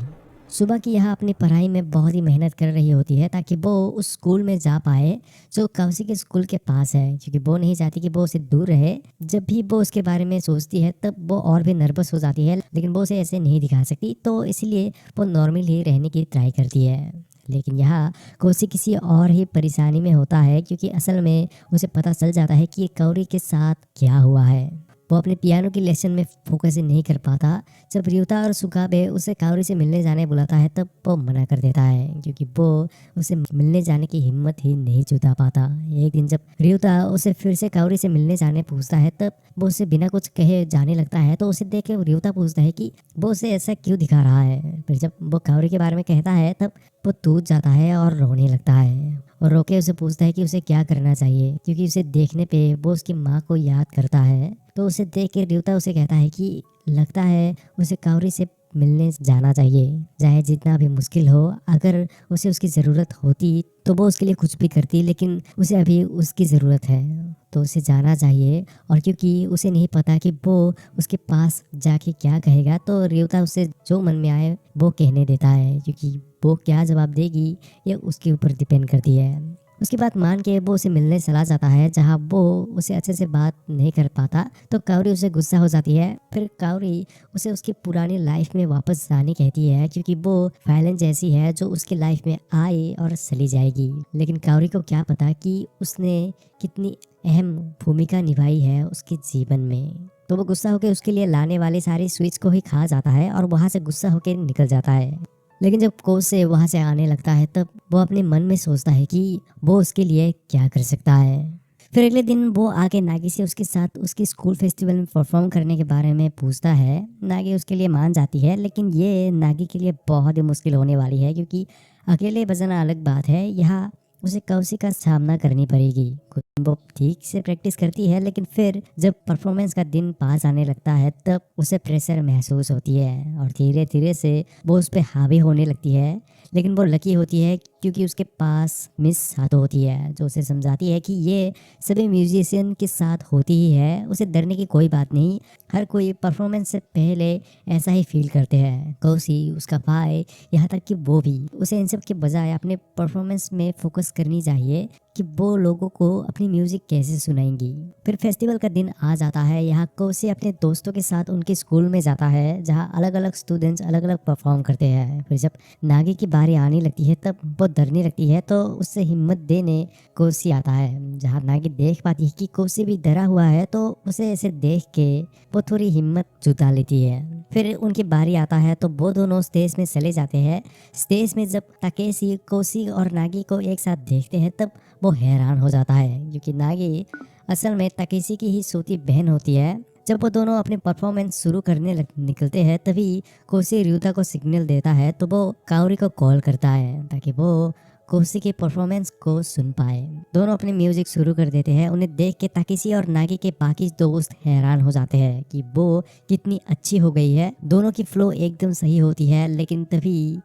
सुबह की यहाँ अपनी पढ़ाई में बहुत ही मेहनत कर रही होती है ताकि वो उस स्कूल में जा पाए जो कौसी के स्कूल के पास है, क्योंकि वो नहीं चाहती कि वो उससे दूर रहे। जब भी वो उसके बारे में सोचती है तब वो और भी नर्वस हो जाती है, लेकिन वो उसे ऐसे नहीं दिखा सकती, तो इसलिए वो नॉर्मली रहने की ट्राई करती है। लेकिन यहाँ कोसी किसी और ही परेशानी में होता है, क्योंकि असल में उसे पता चल जाता है कि कौरी के साथ क्या हुआ है। वो अपने पियानो की लेसन में फोकस ही नहीं कर पाता। जब रियुता और सुकाबे उसे कावरी से मिलने जाने बुलाता है तब वो मना कर देता है, क्योंकि वो उसे मिलने जाने की हिम्मत ही नहीं जुटा पाता। एक दिन जब रियुता उसे फिर से कावरी से मिलने जाने पूछता है तब वो उसे बिना कुछ कहे जाने लगता है। तो उसे देख के रियुता पूछता है कि वो उसे ऐसा क्यों दिखा रहा है। फिर जब वो कावरी के बारे में कहता है तब वो टूट जाता है और रोने लगता है और रोके उसे पूछता है कि उसे क्या करना चाहिए, क्योंकि उसे देखने पे वो उसकी माँ को याद करता है। तो उसे देख के रियुता उसे कहता है कि लगता है उसे कावरी से मिलने जाना चाहिए, चाहे जितना भी मुश्किल हो। अगर उसे उसकी ज़रूरत होती तो वो उसके लिए कुछ भी करती, लेकिन उसे अभी उसकी ज़रूरत है तो उसे जाना चाहिए। और क्योंकि उसे नहीं पता कि वो उसके पास जाके क्या कहेगा, तो रेवता उसे जो मन में आए वो कहने देता है, क्योंकि वो क्या जवाब देगी ये उसके ऊपर डिपेंड करती है। उसकी बात मान के वो उसे मिलने चला जाता है, जहाँ वो उसे अच्छे से बात नहीं कर पाता तो कावरी उसे गुस्सा हो जाती है। फिर कावरी उसे उसकी पुरानी लाइफ में वापस जाने कहती है, क्योंकि वो फाइलन जैसी है जो उसकी लाइफ में आए और चली जाएगी। लेकिन कावरी को क्या पता कि उसने कितनी अहम भूमिका निभाई है उसके जीवन में। तो वो गुस्सा होकर उसके लिए लाने वाली सारी स्वीट्स को ही खा जाता है और वहाँ से गुस्सा होकर निकल जाता है। लेकिन जब कोच से वहाँ से आने लगता है तब वो अपने मन में सोचता है कि वो उसके लिए क्या कर सकता है। फिर अगले दिन वो आके नागी से उसके साथ उसके स्कूल फेस्टिवल में परफॉर्म करने के बारे में पूछता है। नागी उसके लिए मान जाती है, लेकिन ये नागी के लिए बहुत ही मुश्किल होने वाली है, क्योंकि अकेले बजाना अलग बात है, यहाँ उसे कौशी का सामना करनी पड़ेगी। वो ठीक से प्रैक्टिस करती है, लेकिन फिर जब परफॉर्मेंस का दिन पास आने लगता है तब उसे प्रेशर महसूस होती है और धीरे धीरे से वो उस पर हावी होने लगती है। लेकिन वो लकी होती है क्योंकि उसके पास मिस सातो होती है, जो उसे समझाती है कि ये सभी म्यूजिशियन के साथ होती ही है, उसे डरने की कोई बात नहीं। हर कोई परफॉर्मेंस से पहले ऐसा ही फील करते हैं। कौशी, उसका भाई, यहाँ तक कि वो भी। उसे इन सब के बजाय अपने परफॉर्मेंस में फोकस करनी चाहिए कि वो लोगों को अपनी म्यूजिक कैसे सुनाएंगी। फिर फेस्टिवल का दिन आ जाता है। यहाँ कौशी अपने दोस्तों के साथ उनके स्कूल में जाता है, जहाँ अलग अलग स्टूडेंट्स अलग अलग परफॉर्म करते हैं। फिर जब नागी की बारी आने लगती है तब वो डरने लगती है, तो उससे हिम्मत देने कौशी आता है। जहाँ नागी देख पाती है कि कौशी भी डरा हुआ है तो उसे ऐसे देख के वो थोड़ी हिम्मत जुटा लेती है। फिर उनकी बारी आता है तो वो दोनों स्टेज में चले जाते हैं। स्टेज में जब ताकेशी कौशी और नागी को एक साथ देखते हैं तब वो हैरान हो जाता है, क्योंकि नागी असल में ताकेशी की ही छोटी बहन होती है। जब वो दोनों अपने परफॉर्मेंस शुरू करने निकलते हैं तभी कौशी ryuta को सिग्नल देता है, तो वो काओरी को कॉल करता है ताकि वो कौशी के परफॉर्मेंस को सुन पाए। दोनों अपनी म्यूजिक शुरू कर देते हैं। उन्हें देख के ताकेशी और नागी के बाकी दोस्त हैरान हो जाते हैं कि वो कितनी अच्छी हो गई है। दोनों की फ्लो एकदम सही होती है, लेकिन तभी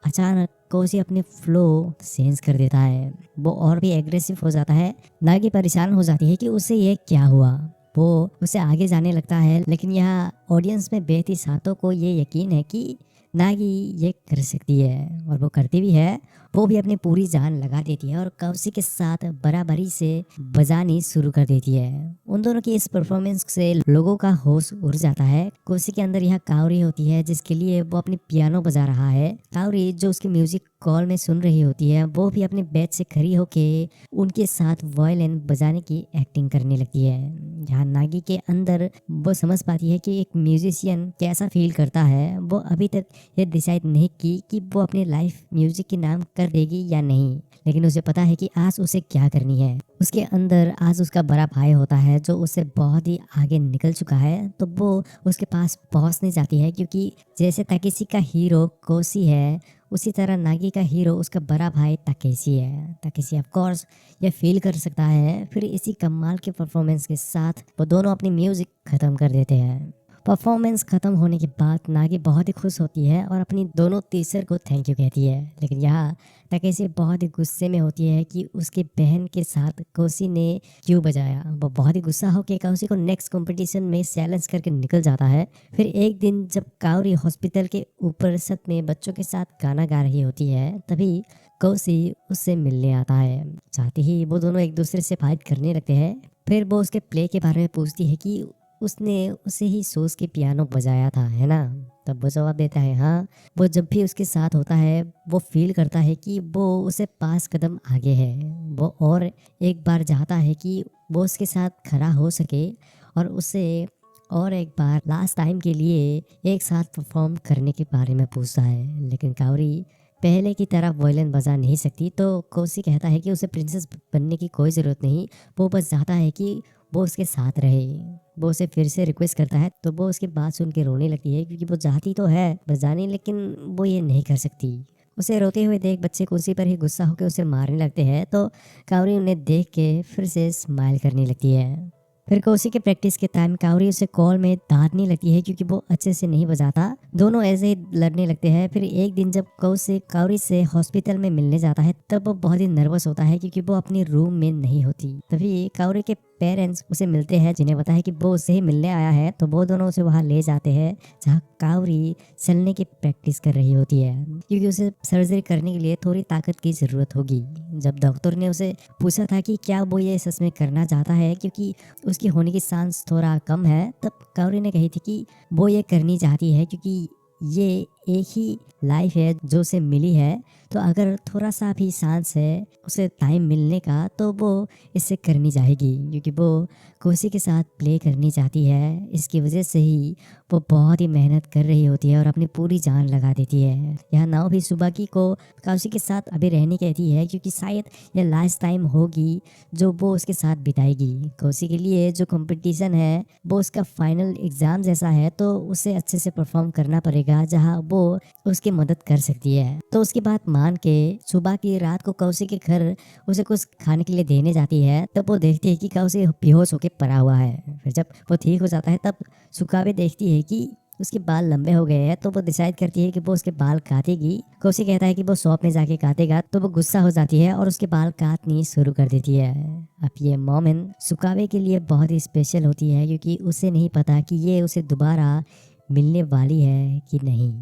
अचानक कौशी अपने फ्लो चेंज कर देता है। वो और भी एग्रेसिव हो जाता है। नागी परेशान हो जाती है कि उसे ये क्या हुआ। वो उसे आगे जाने लगता है, लेकिन यहाँ ऑडियंस में बेहती सातों को ये यकीन है कि नागी ये कर सकती है और वो करती भी है। वो भी अपनी पूरी जान लगा देती है और कौशी के साथ बराबरी से बजानी शुरू कर देती है। उन दोनों की इस परफॉर्मेंस से लोगों का होश उड़ जाता है। कौशी के अंदर यह कावरी होती है जिसके लिए वो अपनी पियानो बजा रहा है। कावरी जो उसकी म्यूजिक कॉल में सुन रही होती है, वो भी अपने बेड से खड़ी होके उनके साथ वायलिन बजाने की एक्टिंग करने लगती है। जहाँ नागी के अंदर वो समझ पाती है कि एक म्यूजिशियन कैसा फील करता है। वो अभी तक ये डिसाइड नहीं की कि वो अपनी लाइफ म्यूजिक के नाम कर देगी या नहीं, लेकिन उसे पता है कि आज उसे क्या करनी है। उसके अंदर आज उसका बड़ा भाई होता है जो उससे बहुत ही आगे निकल चुका है, तो वो उसके पास पहुंचने जाती है, क्योंकि जैसे ताकेशी का हीरो कौशी है उसी तरह नागी का हीरो उसका बड़ा भाई ताकेशी है। ताकेशी ऑफ कोर्स ये फील कर सकता है। फिर इसी कमाल के परफॉर्मेंस के साथ वो दोनों अपनी म्यूजिक खत्म कर देते हैं। परफॉर्मेंस खत्म होने के बाद नागी बहुत ही खुश होती है और अपनी दोनों टीचर को थैंक यू कहती है। लेकिन यहाँ ताकेशी बहुत ही गुस्से में होती है कि उसके बहन के साथ कौशी ने क्यों बजाया। वो बहुत ही गुस्सा होकर कौशी को नेक्स्ट कंपटीशन में चैलेंज करके निकल जाता है। फिर एक दिन जब कावरी हॉस्पिटल के ऊपर छत में बच्चों के साथ गाना गा रही होती है तभी कौशी उससे मिलने आता है। साथ ही वो दोनों एक दूसरे से फाइट करने लगते हैं। फिर वो उसके प्ले के बारे में पूछती है कि उसने उसे ही सोच के पियानो बजाया था, है ना। तब वो जवाब देता है हाँ। वो जब भी उसके साथ होता है वो फील करता है कि वो उसे 5 कदम आगे है। वो और एक बार चाहता है कि वो उसके साथ खड़ा हो सके और उसे और एक बार लास्ट टाइम के लिए एक साथ परफॉर्म करने के बारे में पूछता है। लेकिन कावरी पहले की तरह वायलिन बजा नहीं सकती, तो कौशी कहता है कि उसे प्रिंसेस बनने की कोई ज़रूरत नहीं, वो बस चाहता है कि वो उसके साथ रहे। वो उसे फिर से रिक्वेस्ट करता है तो वो उसकी बात सुन के रोने लगती है, क्योंकि वो चाहती तो है बजाने, लेकिन वो ये नहीं कर सकती। उसे रोते हुए देख बच्चे कौशी पर ही गुस्सा होकर उसे मारने लगते हैं, तो कावरी उन्हें देख के फिर से स्माइल करने लगती है। फिर कोसी के प्रैक्टिस के टाइम काउरी उसे कॉल में डांटने लगती है क्योंकि वो अच्छे से नहीं बजाता। दोनों ऐसे ही लड़ने लगते हैं। फिर एक दिन जब काउरी से हॉस्पिटल में मिलने जाता है तब वो बहुत ही नर्वस होता है क्योंकि वो अपनी रूम में नहीं होती। तभी काउरी के पेरेंट्स उसे मिलते हैं जिन्हें पता है कि वो उससे ही मिलने आया है, तो वो दोनों उसे वहाँ ले जाते हैं जहाँ काउरी चलने की प्रैक्टिस कर रही होती है क्योंकि उसे सर्जरी करने के लिए थोड़ी ताकत की ज़रूरत होगी। जब डॉक्टर ने उसे पूछा था कि क्या वो ये सच में करना चाहता है क्योंकि उसकी होने की चांस थोड़ा कम है, तब काउरी ने कही थी कि वो ये करनी चाहती है क्योंकि ये एक ही लाइफ है जो उसे मिली है, तो अगर थोड़ा सा भी चांस है उसे टाइम मिलने का तो वो इसे करनी चाहेगी क्योंकि वो कोसी के साथ प्ले करनी चाहती है। इसकी वजह से ही वो बहुत ही मेहनत कर रही होती है और अपनी पूरी जान लगा देती है। यहाँ नाव भी सुबाकी को कोसी के साथ अभी रहने कहती है क्योंकि शायद यह लास्ट टाइम होगी जो वो उसके साथ बिताएगी। कोसी के लिए जो कंपटीशन है वो उसका फाइनल एग्ज़ाम जैसा है, तो उसे अच्छे से परफॉर्म करना पड़ेगा जहाँ वो उसकी मदद कर सकती है। तो उसकी बात मान के सुबह की रात को कौसी के घर उसे कुछ खाने के लिए देने जाती है। तब वो देखती है कि कौसी बेहोश होकर पड़ा हुआ है। फिर जब वो ठीक हो जाता है तब सुकावे देखती है कि उसके बाल लंबे हो गए हैं, तो वो डिसाइड करती है कि वो उसके बाल काटेगी। कौसी कहता है कि वो शॉप में जाके काटेगा, तो वो गुस्सा हो जाती है और उसके बाल काटनी शुरू कर देती है। अब ये मोमेंट सुकावे के लिए बहुत ही स्पेशल होती है क्योंकि उसे नहीं पता कि ये उसे दोबारा मिलने वाली है कि नहीं।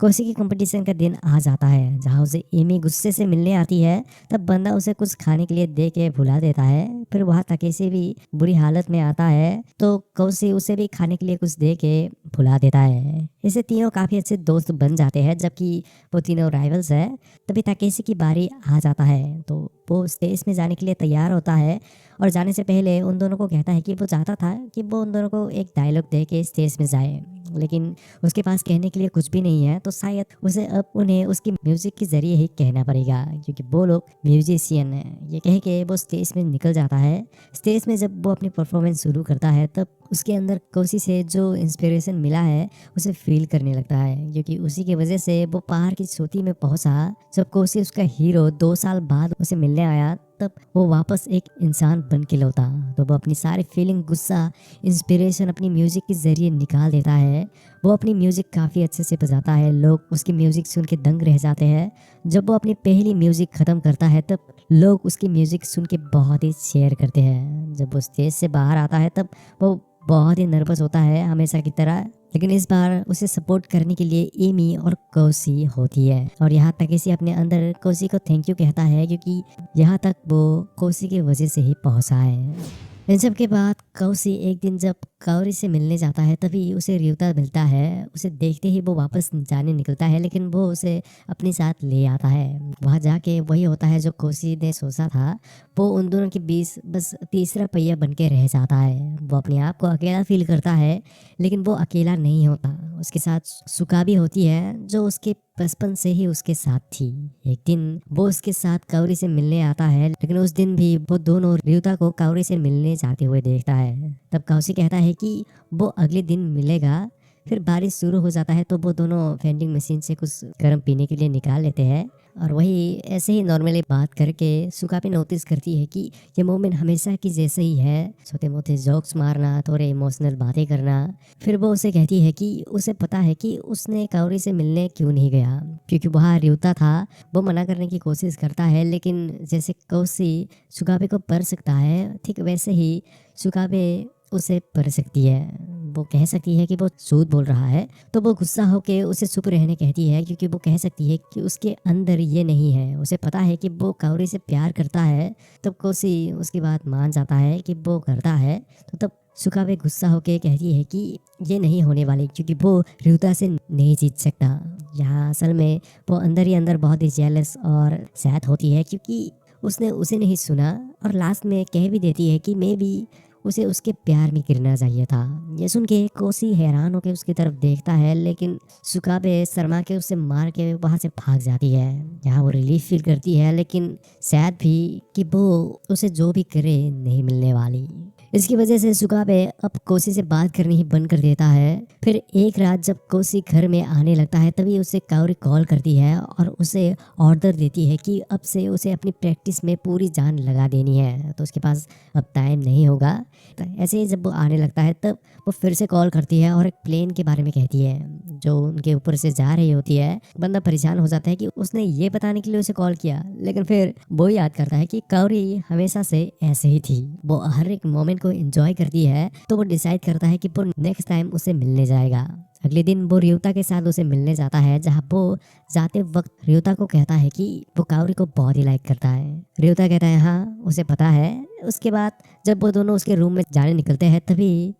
कोसी की कंपटीशन का दिन आ जाता है जहाँ उसे एमी गुस्से से मिलने आती है। तब बंदा उसे कुछ खाने के लिए दे के भुला देता है। फिर वहाँ ताकेशी भी बुरी हालत में आता है तो कोसी उसे भी खाने के लिए कुछ दे के भुला देता है। इससे तीनों काफ़ी अच्छे दोस्त बन जाते हैं जबकि वो तीनों राइवल्स है। तभी ताकेशी की बारी आ जाता है तो वो स्टेज में जाने के लिए तैयार होता है और जाने से पहले उन दोनों को कहता है कि वो चाहता था कि वो उन दोनों को एक डायलॉग दे के स्टेज में जाए, लेकिन उसके पास कहने के लिए कुछ भी नहीं है, तो शायद उसे अब उन्हें उसकी म्यूजिक के जरिए ही कहना पड़ेगा क्योंकि वो लोग म्यूजिशियन है। ये कह के वो स्टेज में निकल जाता है। स्टेज में जब वो अपनी परफॉर्मेंस शुरू करता है तब उसके अंदर कोसी से जो इंस्पिरेशन मिला है उसे फील करने लगता है क्योंकि उसी की वजह से वो पहाड़ की चोटी में पहुंचा। जब कोसी उसका हीरो 2 साल बाद उसे मिलने आया तब वो वापस एक इंसान बन के लौटा। तो वो अपनी सारी फीलिंग, गुस्सा, इंस्पिरेशन अपनी म्यूजिक के जरिए निकाल देता है। वो अपनी म्यूजिक काफ़ी अच्छे से बजाता है, लोग उसकी म्यूजिक सुन के दंग रह जाते हैं। जब वो अपनी पहली म्यूजिक ख़त्म करता है तब लोग उसकी म्यूजिक सुन के बहुत ही शेयर करते हैं। जब वो स्टेज से बाहर आता है तब वो बहुत ही नर्वस होता है हमेशा की तरह, लेकिन इस बार उसे सपोर्ट करने के लिए एमी और कोसी होती है। और यहाँ ताकेशी अपने अंदर कोसी को थैंक यू कहता है क्योंकि यहाँ तक वो कोसी की वजह से ही पहुँचा है। इन सब के बाद कौसी एक दिन जब काउरी से मिलने जाता है तभी उसे रियुता मिलता है। उसे देखते ही वो वापस जाने निकलता है लेकिन वो उसे अपने साथ ले आता है। वहाँ जाके वही होता है जो कौसी ने सोचा था। वो उन दोनों के बीच बस तीसरा पहिया बन के रह जाता है। वो अपने आप को अकेला फील करता है लेकिन वो अकेला नहीं होता, उसके साथ सुका भी होती है जो उसके बचपन से ही उसके साथ थी। एक दिन वो उसके साथ काउरी से मिलने आता है लेकिन उस दिन भी वो दोनों रियुता को काउरी से मिलने जाते हुए देखता है। तब काउसी कहता है कि वो अगले दिन मिलेगा। फिर बारिश शुरू हो जाता है तो वो दोनों वेंडिंग मशीन से कुछ गर्म पीने के लिए निकाल लेते हैं और वही ऐसे ही नॉर्मली बात करके सुका भी नोटिस करती है कि ये मोमेंट हमेशा की जैसे ही है, छोटे मोटे जोक्स मारना, थोड़े इमोशनल बातें करना। फिर वो उसे कहती है कि उसे पता है कि उसने काउरी से मिलने क्यों नहीं गया क्योंकि वहाँ रियुता था। वो मना करने की कोशिश करता है लेकिन जैसे कौसी सुकाबे को पढ़ सकता है ठीक वैसे ही सुकाबे उसे पढ़ सकती है। वो कह सकती है कि वो झूठ बोल रहा है तो वो गुस्सा होकर उसे चुप रहने कहती है क्योंकि वो कह सकती है कि उसके अंदर ये नहीं है। उसे पता है कि वो काउरी से प्यार करता है। तब कोसी उसकी बात मान जाता है कि वो करता है। तो तब सुकावे गुस्सा होकर कहती है कि ये नहीं होने वाली क्योंकि वो रियुता से नहीं जीत सकता। यहाँ असल में वो अंदर ही अंदर बहुत ही जेलस और सैड होती है क्योंकि उसने उसे नहीं सुना और लास्ट में कह भी देती है कि मैं भी उसे उसके प्यार में गिरना चाहिए था। ये सुन के कोसी हैरान होकर उसकी तरफ देखता है लेकिन सुकाबे शर्मा के उसे मार के वहाँ से भाग जाती है। यहाँ वो रिलीफ फील करती है लेकिन सैड भी कि वो उसे जो भी करे नहीं मिलने वाली। इसकी वजह से सुकाबे अब कोसी से बात करनी ही बंद कर देता है। फिर एक रात जब कोसी घर में आने लगता है तभी उसे काउरी कॉल करती है और उसे ऑर्डर देती है कि अब से उसे अपनी प्रैक्टिस में पूरी जान लगा देनी है, तो उसके पास अब टाइम नहीं होगा। तो ऐसे ही जब वो आने लगता है तब वो फिर से कॉल करती है और एक प्लेन के बारे में कहती है जो उनके ऊपर से जा रही होती है। बंदा परेशान हो जाता है कि उसने ये बताने के लिए उसे कॉल किया, लेकिन फिर वो याद करता है कि काउरी हमेशा से ऐसे ही थी, वो हर एक मोमेंट को एंजॉय करती है। तो वो डिसाइड करता है कि वो नेक्स्ट टाइम उसे मिलने जाएगा। अगले दिन वो रियुता के साथ उसे मिलने जाता है, जहाँ वो जाते वक्त रियुता को कहता है कि वो काउरी को बहुत ही लाइक करता है। रियुता कहता है हाँ उसे पता है। उसके बाद जब वो दोनों उसके रूम में जाने निकलते हैं तभी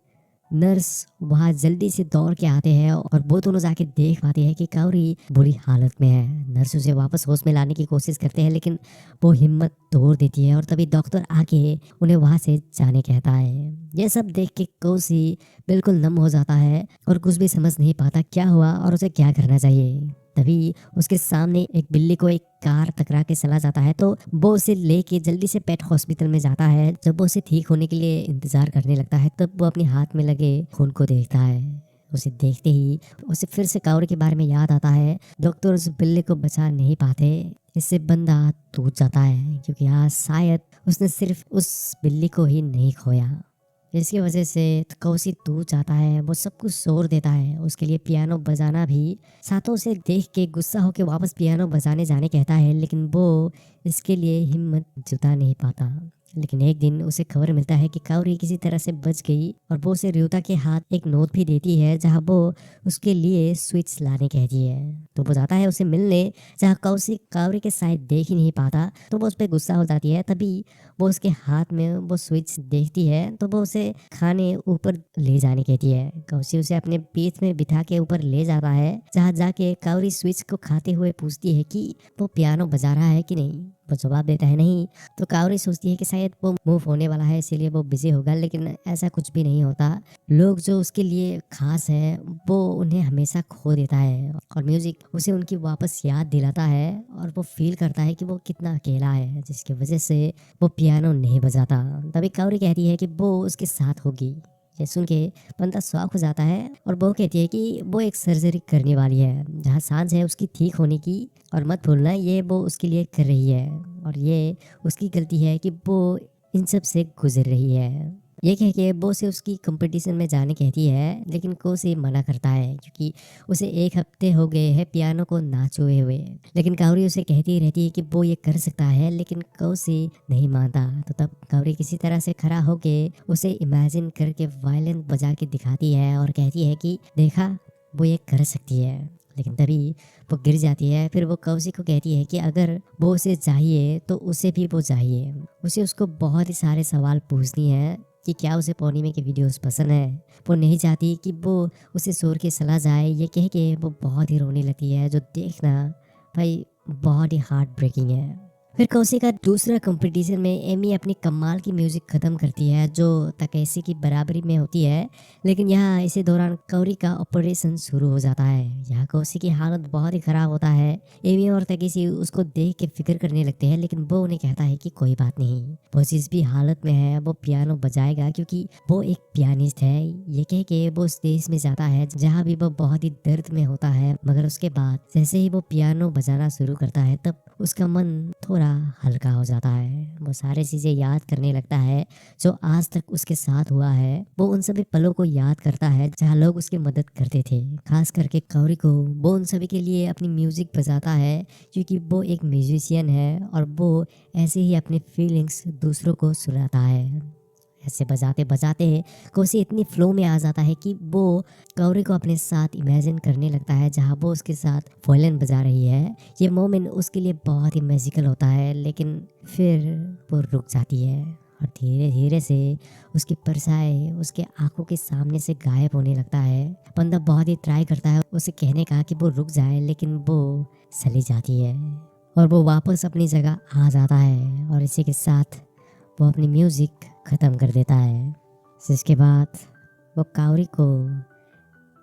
नर्स वहाँ जल्दी से दौड़ के आते हैं और वो दोनों जाके देख पाते हैं कि काउरी बुरी हालत में है। नर्स उसे वापस होश में लाने की कोशिश करते हैं लेकिन वो हिम्मत तोड़ देती है और तभी डॉक्टर आके उन्हें वहाँ से जाने कहता है। ये सब देख के कोसी बिल्कुल नम हो जाता है और कुछ भी समझ नहीं पाता क्या हुआ और उसे क्या करना चाहिए। तभी उसके सामने एक बिल्ली को एक कार टकरा के चला जाता है, तो वो उसे लेके जल्दी से पेट हॉस्पिटल में जाता है। जब वो उसे ठीक होने के लिए इंतजार करने लगता है तब वो अपने हाथ में लगे खून को देखता है। उसे देखते ही उसे फिर से काउरी के बारे में याद आता है। डॉक्टर उस बिल्ली को बचा नहीं पाते, इससे बंदा टूट जाता है क्योंकि आज शायद उसने सिर्फ उस बिल्ली को ही नहीं खोया। इसकी वजह से कोसी टूट जाता है, वो सब कुछ छोड़ देता है। उसके लिए पियानो बजाना भी साथों से देख के गुस्सा होकर वापस पियानो बजाने जाने कहता है, लेकिन वो इसके लिए हिम्मत जुटा नहीं पाता। लेकिन एक दिन उसे खबर मिलता है कि काउरी किसी तरह से बच गई और वो उसे रियुता के हाथ एक नोट भी देती है जहाँ वो उसके लिए स्वीट्स लाने कहती है। तो वो जाता है उसे मिलने, जहाँ कौसी काउरी के साइड देख ही नहीं पाता, तो वो उस पर गुस्सा हो जाती है। तभी वो उसके हाथ में वो स्वीट्स देखती है तो वो उसे खाने ऊपर ले जाने कहती है। कौसी उसे अपने पीठ में बिठा के ऊपर ले जाता है, जहाँ जाके काउरी स्वीट्स को खाते हुए पूछती है कि वो पियानो बजा रहा है कि नहीं। वो जवाब देता है नहीं। तो काउरी सोचती है कि शायद वो मूव होने वाला है इसीलिए वो बिजी होगा, लेकिन ऐसा कुछ भी नहीं होता। लोग जो उसके लिए खास है वो उन्हें हमेशा खो देता है और म्यूजिक उसे उनकी वापस याद दिलाता है और वो फील करता है कि वो कितना अकेला है, जिसकी वजह से वो पियानो नहीं बजाता। तभी काउरी कहती है कि वो उसके साथ होगी। ये सुन के बंदा शौक हो जाता है और वो कहती है कि वो एक सर्जरी करने वाली है, जहाँ सांस है उसकी ठीक होने की, और मत भूलना ये वो उसके लिए कर रही है और ये उसकी गलती है कि वो इन सब से गुजर रही है। ये कह के वो से उसकी कंपटीशन में जाने कहती है, लेकिन कोसी मना करता है क्योंकि उसे एक हफ्ते हो गए हैं पियानो को ना छुए हुए। लेकिन काउरी उसे कहती रहती है कि वो ये कर सकता है, लेकिन कोसी नहीं मानता। तो तब काउरी किसी तरह से खड़ा होके उसे इमेजिन करके वायलिन बजा के दिखाती है और कहती है कि देखा वो ये कर सकती है। लेकिन तभी वो गिर जाती है। फिर वो कौसी को कहती है कि अगर वो उसे चाहिए तो उसे भी वो चाहिए। उसे उसको बहुत ही सारे सवाल पूछनी है कि क्या उसे पूर्णिमा की वीडियोस पसंद है। वो नहीं चाहती कि वो उसे छोड़ के चला जाए। ये कह के वो बहुत ही रोने लगती है, जो देखना भाई बहुत ही हार्ट ब्रेकिंग है। फिर कौसी का दूसरा कंपटीशन में एमी अपनी कमाल की म्यूजिक खत्म करती है जो तकेसी की बराबरी में होती है। लेकिन यहाँ इसी दौरान कौरी का ऑपरेशन शुरू हो जाता है। यहाँ कौसी की हालत बहुत ही खराब होता है। एमी और तकेसी उसको देख के फिक्र करने लगते हैं, लेकिन वो उन्हें कहता है कि कोई बात नहीं, वो जिस भी हालत में है वो पियानो बजाएगा क्योंकि वो एक पियानिस्ट है। ये कह के वो उस देश में जाता है जहाँ भी वो बहुत ही दर्द में होता है, मगर उसके बाद जैसे ही वो पियानो बजाना शुरू करता है तब उसका मन थोड़ा हल्का हो जाता है। वो सारी चीज़ें याद करने लगता है जो आज तक उसके साथ हुआ है। वो उन सभी पलों को याद करता है जहाँ लोग उसकी मदद करते थे। खास करके कौरी को वो उन सभी के लिए अपनी म्यूजिक बजाता है क्योंकि वो एक म्यूजिशियन है और वो ऐसे ही अपनी फीलिंग्स दूसरों को सुनाता है। ऐसे बजाते बजाते कोसी इतनी फ्लो में आ जाता है कि वो कौरी को अपने साथ इमेजिन करने लगता है जहाँ वो उसके साथ वायलिन बजा रही है। ये मोमेंट उसके लिए बहुत ही मैजिकल होता है, लेकिन फिर वो रुक जाती है और धीरे धीरे से उसकी परछाई उसके आंखों के सामने से गायब होने लगता है। बंदा बहुत ही ट्राई करता है उसे कहने का कि वो रुक जाए, लेकिन वो चली जाती है और वो वापस अपनी जगह आ जाता है और इसी के साथ वो अपनी म्यूज़िक ख़त्म कर देता है। जिसके बाद वो कौरी को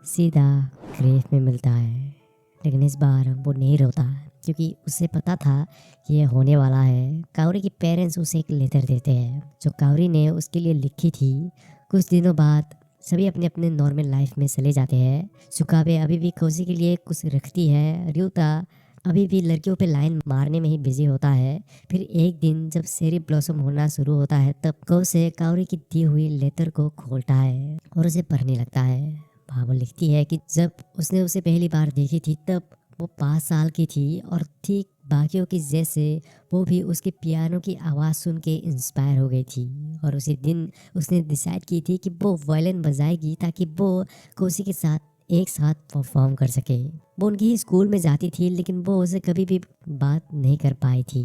सीधा ग्रेव में मिलता है, लेकिन इस बार वो नहीं रोता। क्योंकि उसे पता था कि ये होने वाला है। काउरी के पेरेंट्स उसे एक लेटर देते हैं जो काउरी ने उसके लिए लिखी थी। कुछ दिनों बाद सभी अपने अपने नॉर्मल लाइफ में चले जाते हैं। सुकाबे अभी भी कोसी के लिए कुछ रखती है। ryuta अभी भी लड़कियों पे लाइन मारने में ही बिजी होता है। फिर एक दिन जब चेरी ब्लॉसम होना शुरू होता है तब कोसे काउरी की दी हुई लेटर को खोलता है और उसे पढ़ने लगता है। वहाँ वो लिखती है कि जब उसने उसे पहली बार देखी थी तब वो 5 साल की थी और ठीक बाकियों की जैसे वो भी उसके पियानो की आवाज़ सुन के इंस्पायर हो गई थी। और उसी दिन उसने डिसाइड की थी कि वो वायलिन बजाएगी ताकि वो कोसी के साथ एक साथ परफॉर्म कर सके। वो उनकी ही स्कूल में जाती थी लेकिन वो उसे कभी भी बात नहीं कर पाई थी।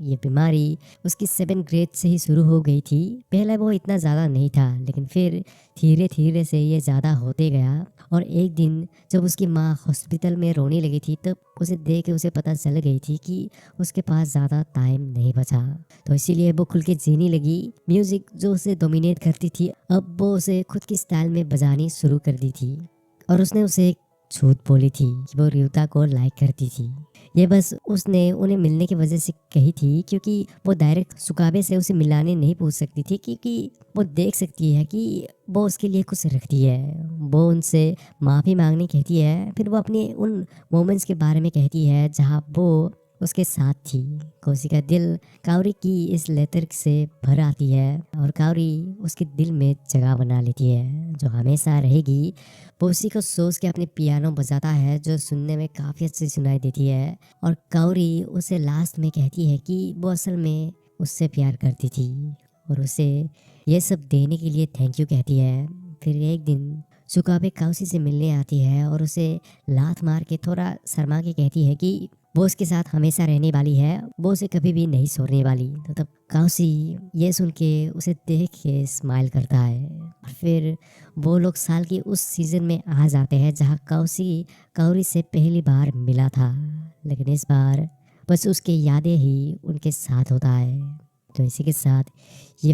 ये बीमारी उसकी 7th ग्रेड से ही शुरू हो गई थी। पहले वो इतना ज़्यादा नहीं था लेकिन फिर धीरे धीरे से ये ज़्यादा होते गया। और एक दिन जब उसकी माँ हॉस्पिटल में रोने लगी थी तब उसे देख के उसे पता चल गई थी कि उसके पास ज़्यादा टाइम नहीं बचा। तो इसीलिए वो खुल के जीने लगी। म्यूज़िक जो उसे डोमिनेट करती थी अब वो उसे खुद की स्टाइल में बजानी शुरू कर दी थी। और उसने उसे एक झूठ बोली थी कि वो ryuta को लाइक करती थी। ये बस उसने उन्हें मिलने की वजह से कही थी क्योंकि वो डायरेक्ट सुकाबे से उसे मिलाने नहीं पूछ सकती थी क्योंकि वो देख सकती है कि वो उसके लिए कुछ रखती है। वो उनसे माफ़ी मांगने कहती है। फिर वो अपने उन मोमेंट्स के बारे में कहती है जहाँ वो उसके साथ थी। कोसी का दिल काउरी की इस लेटर से भर आती है और काउरी उसके दिल में जगह बना लेती है जो हमेशा रहेगी। वो उसी को सोच के अपने पियानो बजाता है जो सुनने में काफ़ी अच्छी सुनाई देती है। और काउरी उसे लास्ट में कहती है कि वो असल में उससे प्यार करती थी और उसे ये सब देने के लिए थैंक यू कहती है। फिर एक दिन सुकाबे काउसी से मिलने आती है और उसे लात मार के थोड़ा शर्मा के कहती है कि वो उसके साथ हमेशा रहने वाली है, वो उसे कभी भी नहीं छोड़ने वाली। तो तब काउसी ये सुन के उसे देख के स्माइल करता है। और फिर वो लोग साल की उस सीज़न में आ जाते हैं जहाँ काउसी काउरी से पहली बार मिला था लेकिन इस बार बस उसकी यादें ही उनके साथ होता है। तो इसी के साथ ये